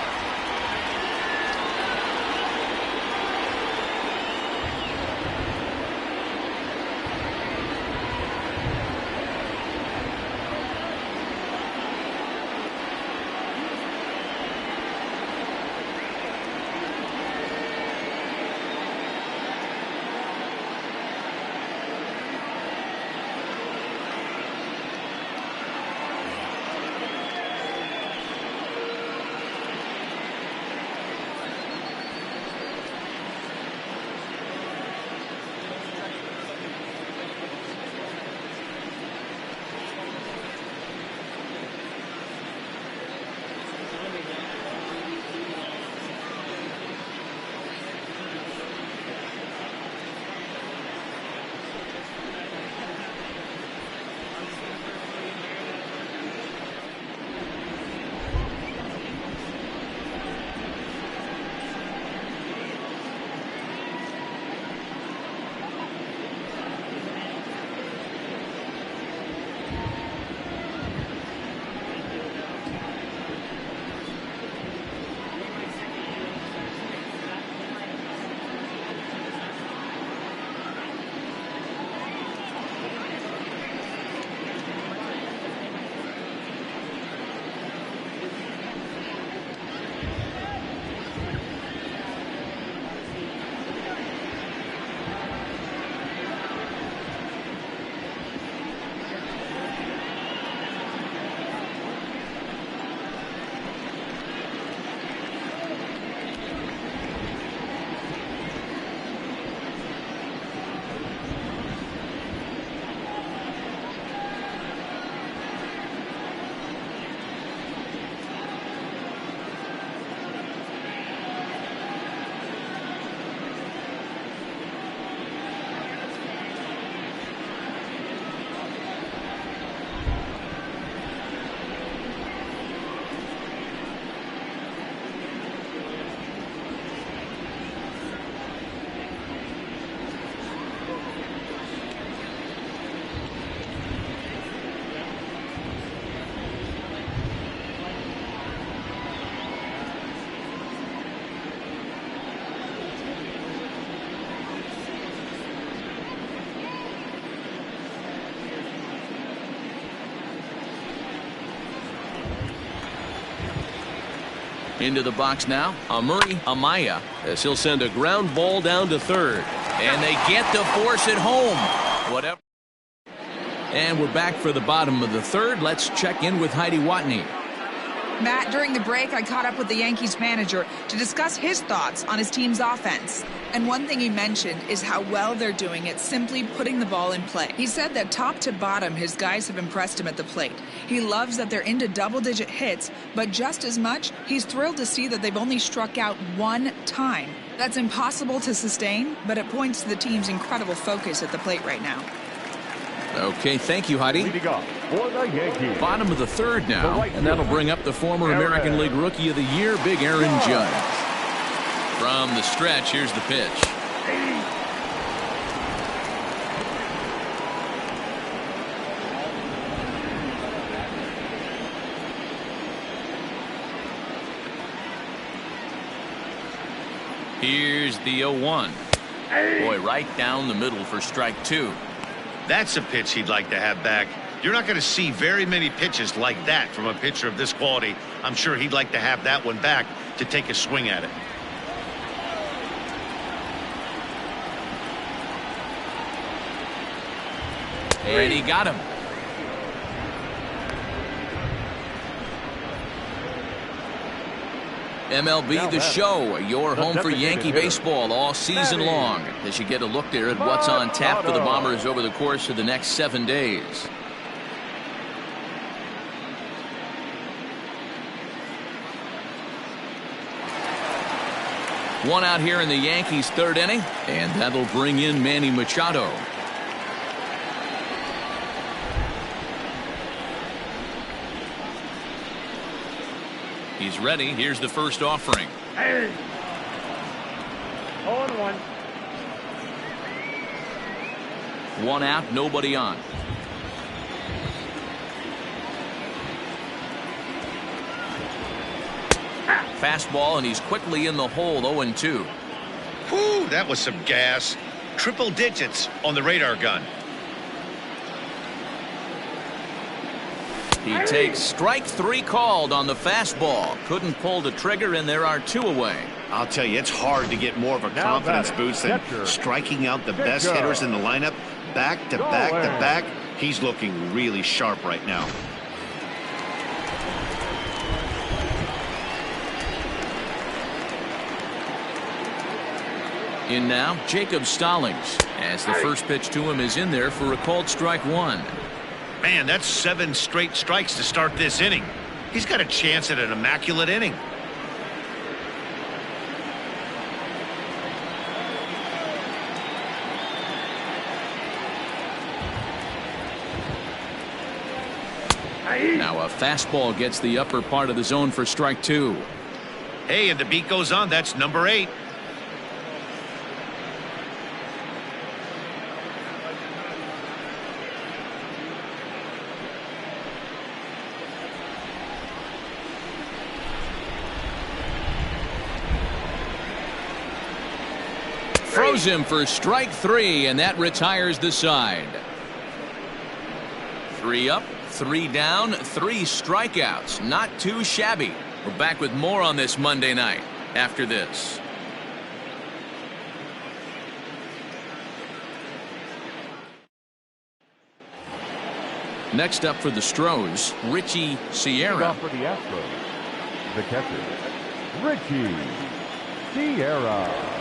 Into the box now, Amuri Amaya, as he'll send a ground ball down to third. And they get to force it home. Whatever. And we're back for the bottom of the third. Let's check in with Heidi Watney. Matt, during the break, I caught up with the Yankees manager to discuss his thoughts on his team's offense. And one thing he mentioned is how well they're doing at simply putting the ball in play. He said that top to bottom, his guys have impressed him at the plate. He loves that they're into double-digit hits, but just as much, he's thrilled to see that they've only struck out one time. That's impossible to sustain, but it points to the team's incredible focus at the plate right now. Okay, thank you, Heidi. Leading off for the Yankees. Bottom of the third now, and that'll bring up the former American League Rookie of the Year, Big Aaron Judge. From the stretch, here's the pitch. Here's the 0-1. Boy, right down the middle for strike two. That's a pitch he'd like to have back. You're not going to see very many pitches like that from a pitcher of this quality. I'm sure he'd like to have that one back to take a swing at it. And he got him. MLB The Show, your home for Yankee baseball all season long, as you get a look there at what's on tap for the Bombers over the course of the next 7 days. One out here in the Yankees' third inning, and that'll bring in Manny Machado. He's ready. Here's the first offering. Hey. 0-1. 1 out, nobody on. Fastball, and he's quickly in the hole. 0-2. Whew, that was some gas. Triple digits on the radar gun. He takes strike 3 called on the fastball. Couldn't pull the trigger, and there are 2 away. I'll tell you, it's hard to get more of a confidence boost than striking out the best hitters in the lineup back to back to back. He's looking really sharp right now. In now, Jacob Stallings, as the first pitch to him is in there for a called strike 1. Man, that's 7 straight strikes to start this inning. He's got a chance at an immaculate inning. Now a fastball gets the upper part of the zone for strike 2. Hey, and the beat goes on. That's number 8. Throws him for strike 3, and that retires the side. 3 up, 3 down, 3 strikeouts. Not too shabby. We're back with more on this Monday night after this. Next up for the Stros, Richie Sierra. For the Astros, the catcher, Richie Sierra.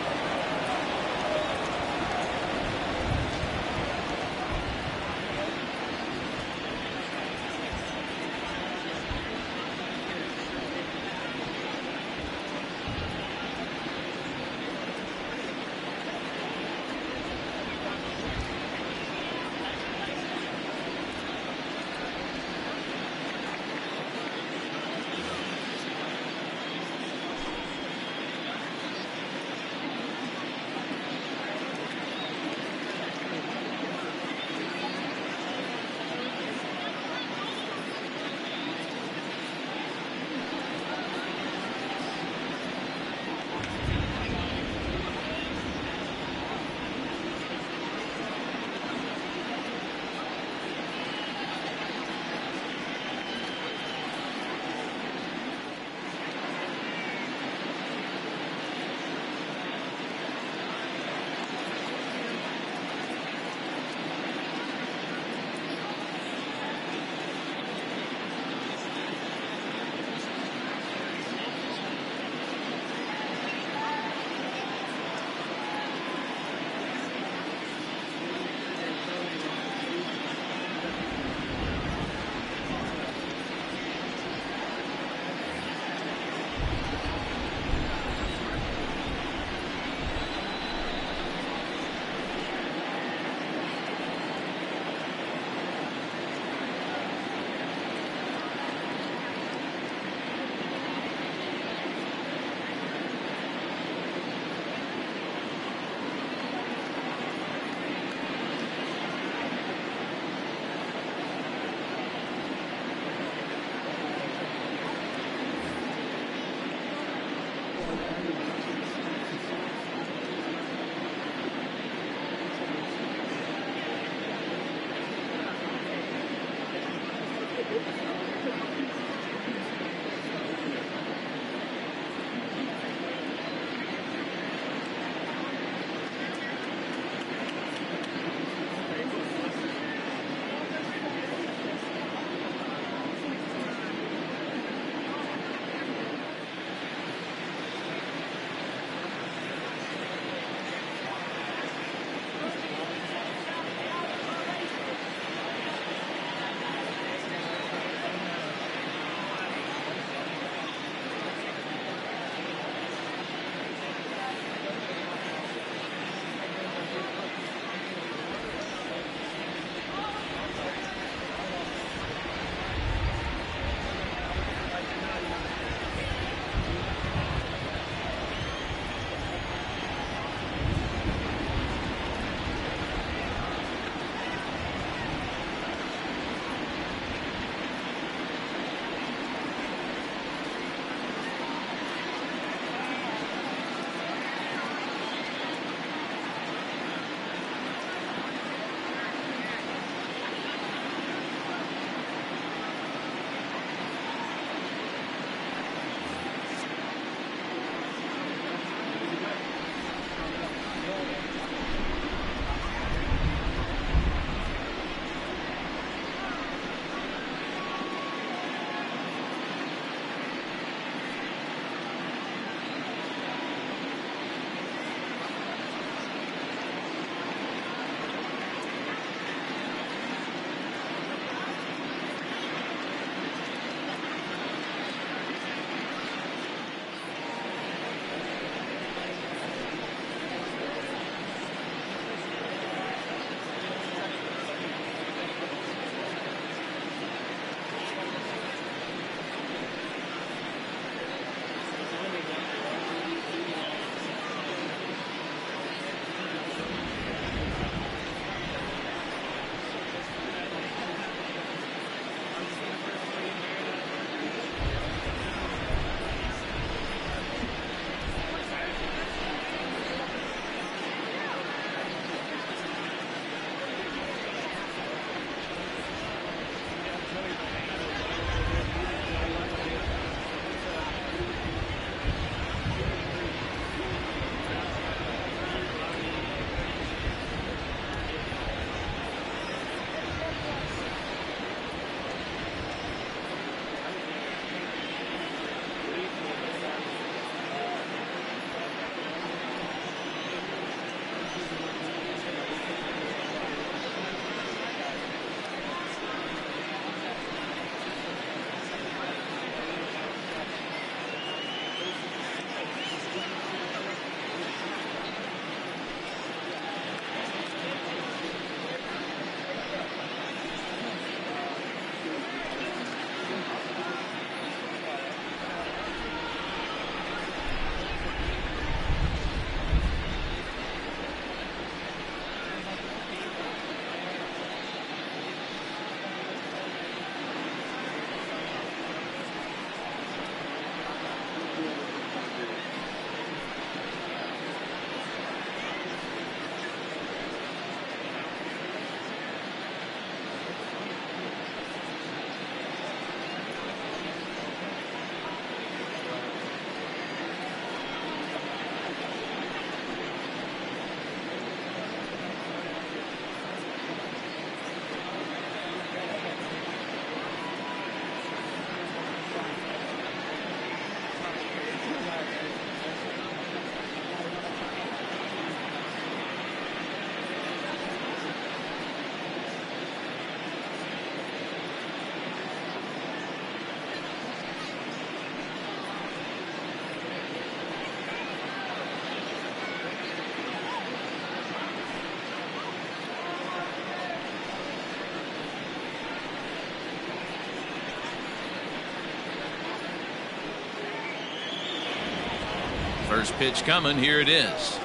First pitch coming. Here it is.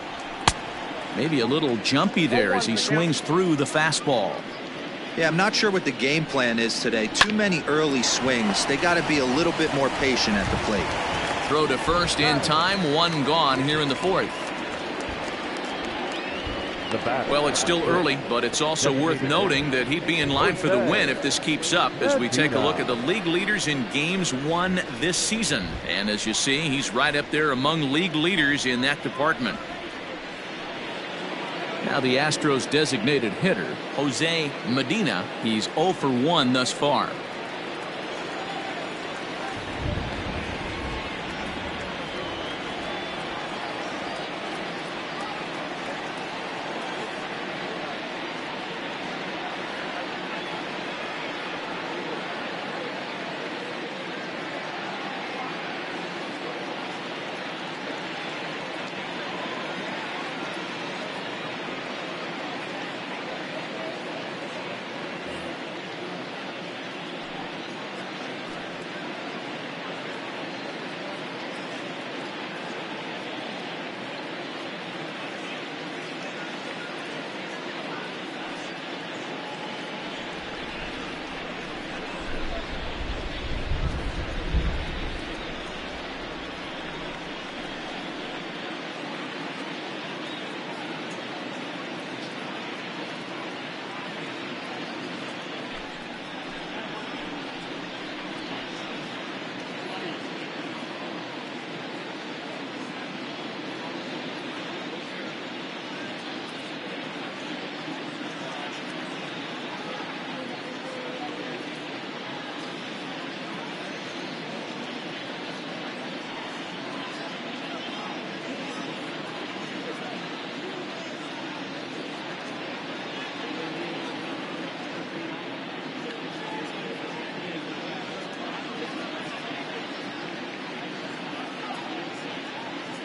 Maybe a little jumpy there as he swings through the fastball. Yeah, I'm not sure what the game plan is today. Too many early swings. They got to be a little bit more patient at the plate. Throw to first in time. One gone here in the fourth. Well, it's still early, but it's also worth noting that he'd be in line for the win if this keeps up as we take a look at the league leaders in games won this season. And as you see, he's right up there among league leaders in that department. Now the Astros designated hitter, Jose Medina. He's 0 for 1 thus far.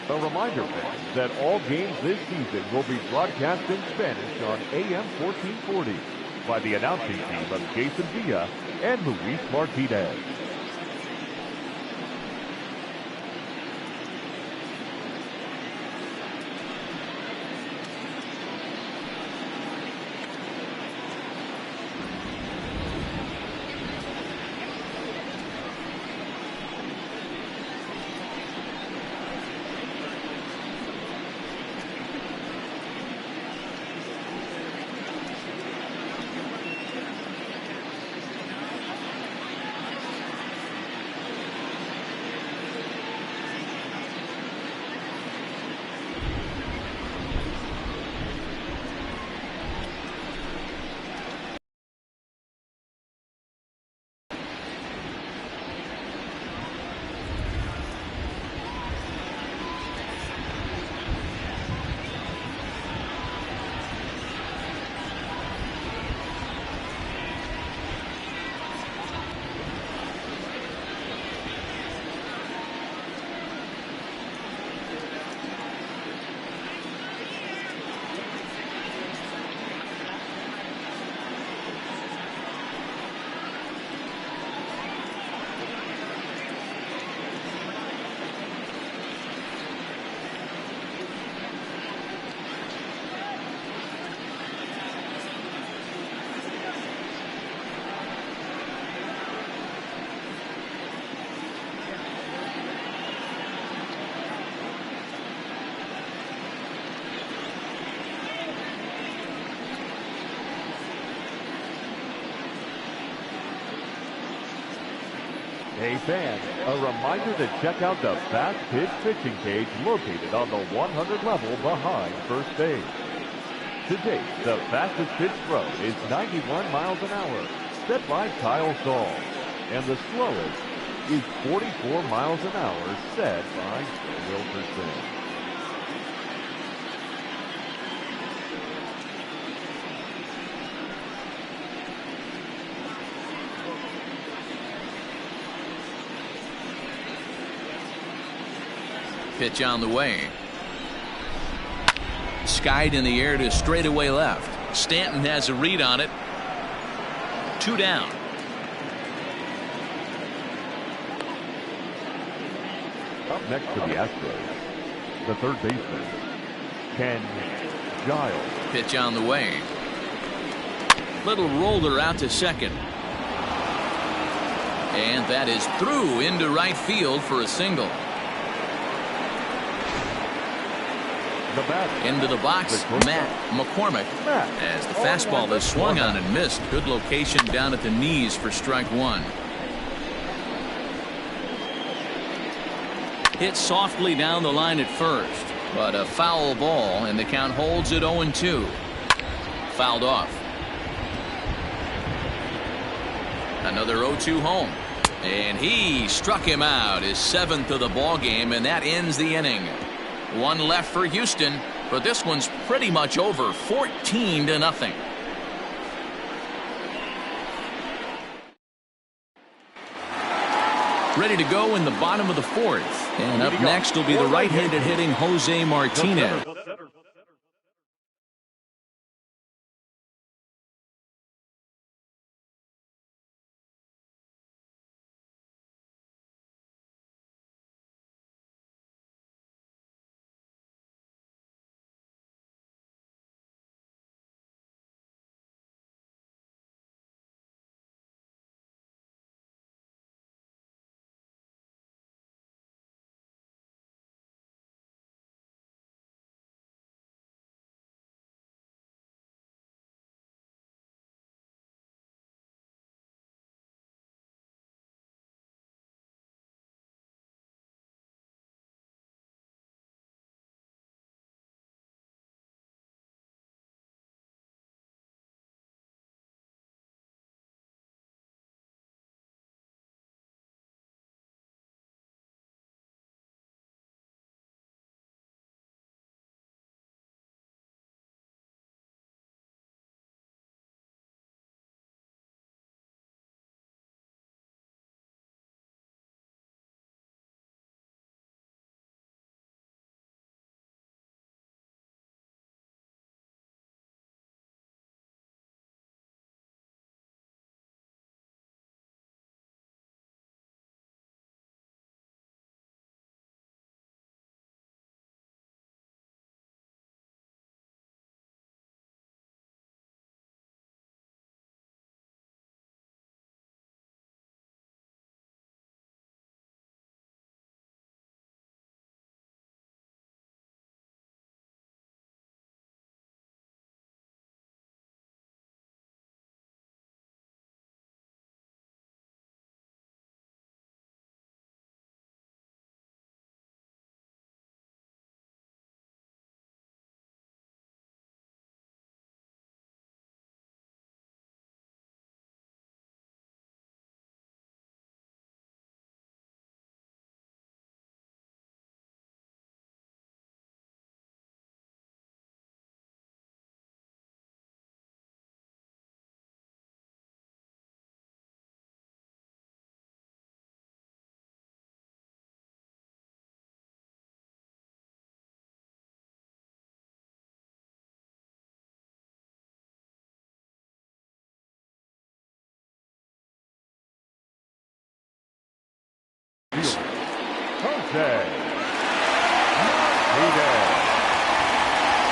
A reminder, fans, that all games this season will be broadcast in Spanish on AM 1440 by the announcing team of Jason Villa and Luis Martinez. Hey fans, a reminder to check out the fast pitch pitching cage located on the 100 level behind first base. To date, the fastest pitch throw is 91 miles an hour, set by Kyle Saul, and the slowest is 44 miles an hour, set by Wilkerson. Pitch on the way. Skied in the air to straightaway left. Stanton has a read on it. 2 down. Up next for the Astros, the third baseman, Ken Giles. Pitch on the way. Little roller out to second. And that is through into right field for a single. Into the box, Matt McCormick, as the fastball is swung on and missed. Good location down at the knees for strike one. Hit softly down the line at first, but a foul ball, and the count holds at 0-2. Fouled off. Another 0-2 home, and he struck him out, his 7th of the ball game, and that ends the inning. One left for Houston, but this one's pretty much over, 14-0. Ready to go in the bottom of the 4th, and up next will be the right-handed hitting Jose Martinez.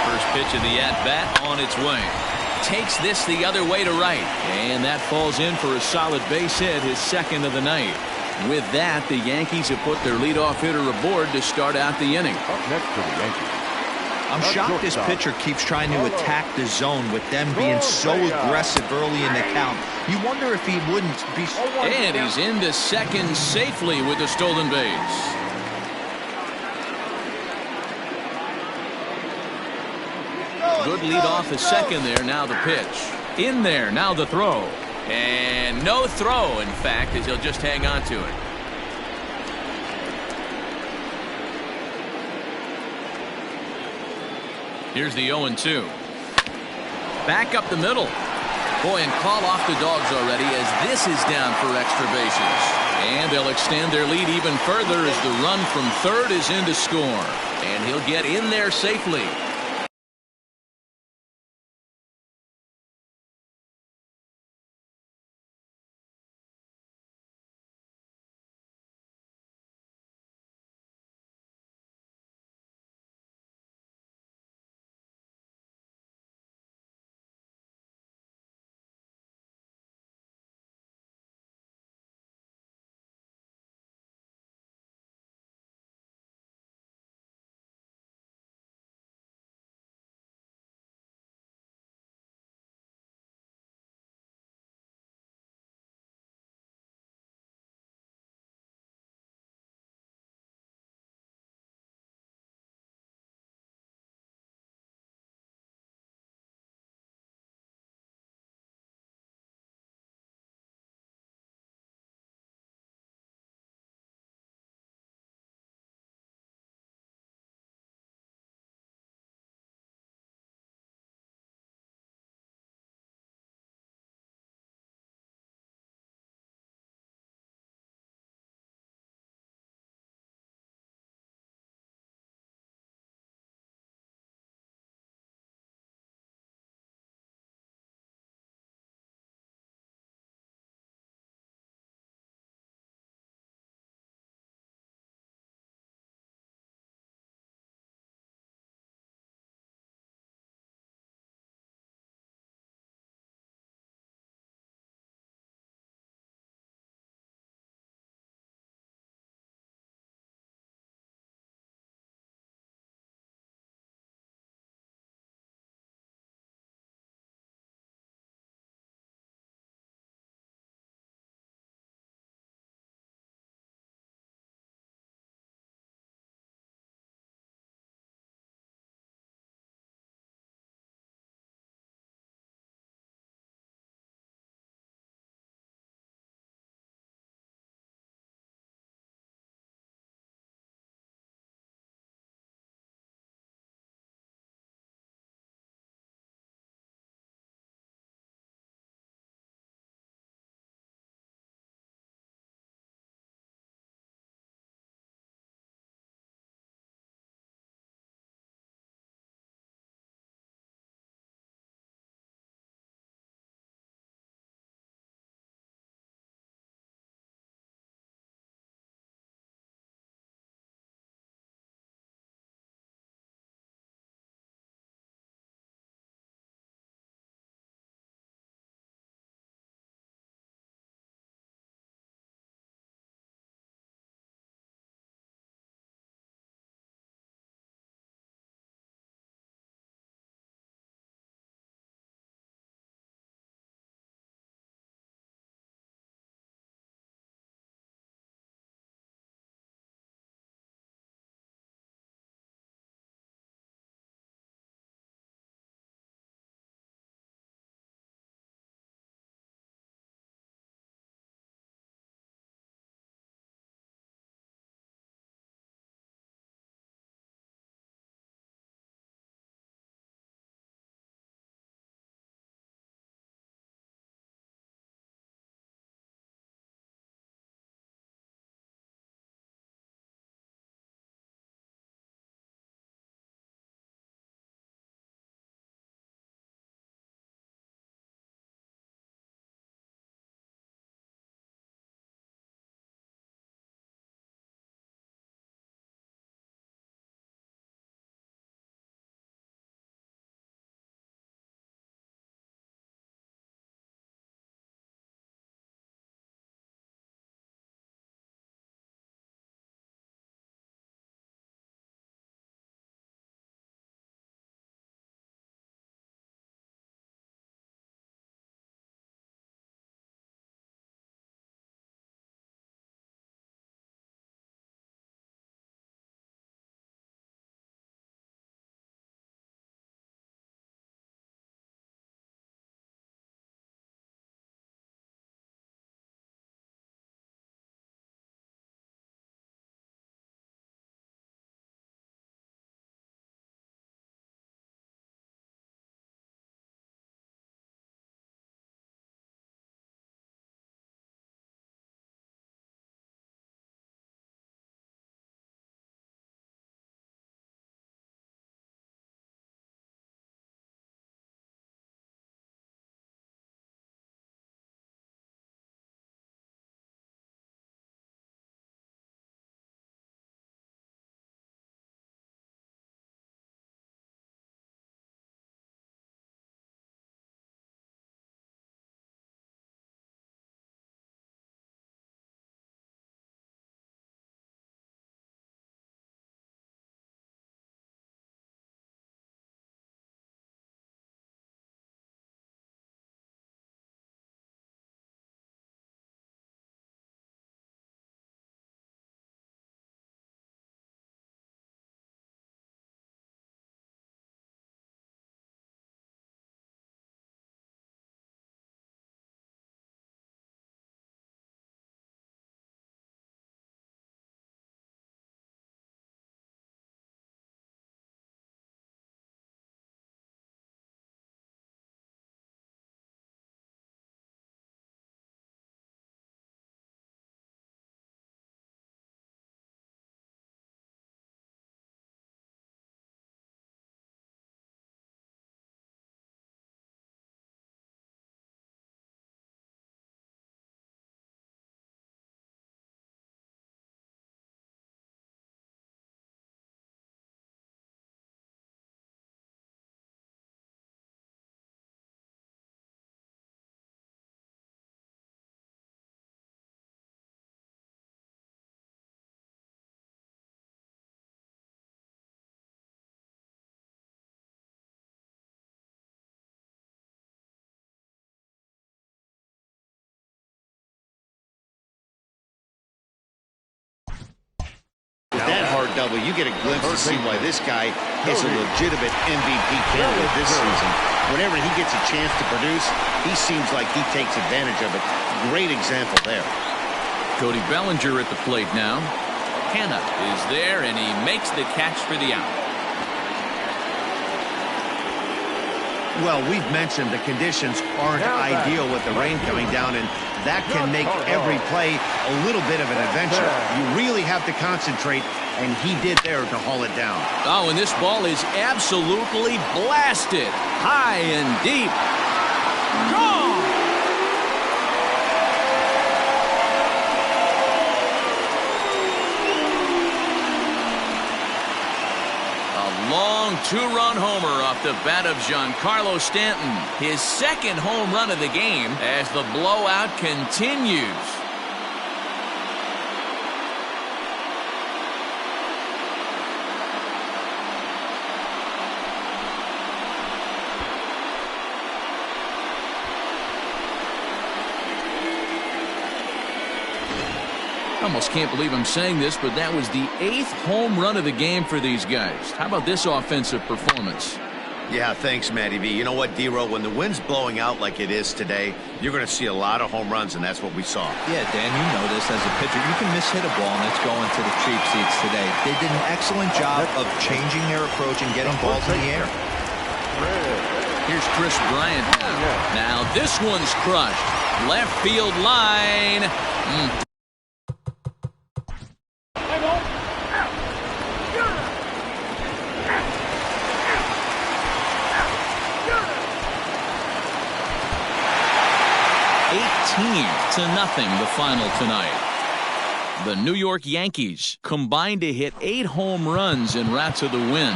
First pitch of the at-bat on its way. Takes this the other way to right. And that falls in for a solid base hit, his 2nd of the night. With that, the Yankees have put their leadoff hitter aboard to start out the inning. Up next for the Yankees. I'm shocked this pitcher keeps trying to attack the zone with them being so aggressive early in the count. You wonder if he wouldn't be. And he's into second safely with the stolen base. Good lead off the second there. Now the pitch. In there. Now the throw. And no throw, in fact, as he'll just hang on to it. Here's the 0-2. Back up the middle. Boy, and call off the dogs already as this is down for extra bases. And they'll extend their lead even further as the run from third is in to score. And he'll get in there safely. double, you get a glimpse to see why this guy is a legitimate MVP candidate this season. Whenever he gets a chance to produce, he seems like he takes advantage of it. Great example there. Cody Bellinger at the plate now. Hanna is there, and he makes the catch for the out. Well, we've mentioned the conditions aren't ideal with the rain coming down, and that can make every play a little bit of an adventure. You really have to concentrate, and he did there to haul it down. Oh, and this ball is absolutely blasted. High and deep. Gone! Long two-run homer off the bat of Giancarlo Stanton. His second home run of the game as the blowout continues. I almost can't believe I'm saying this, but that was the 8th home run of the game for these guys. How about this offensive performance? Yeah, thanks, Matty V. You know what, D-Row, when the wind's blowing out like it is today, you're going to see a lot of home runs, and that's what we saw. Yeah, Dan, you know this as a pitcher. You can miss-hit a ball, and it's going to the cheap seats today. They did an excellent job of changing their approach and getting balls in the air. Here's Chris Bryant now. Now this one's crushed. Left field line. 18-0 the final tonight. The New York Yankees combined to hit 8 home runs en route to the win.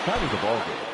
Time is the ball game.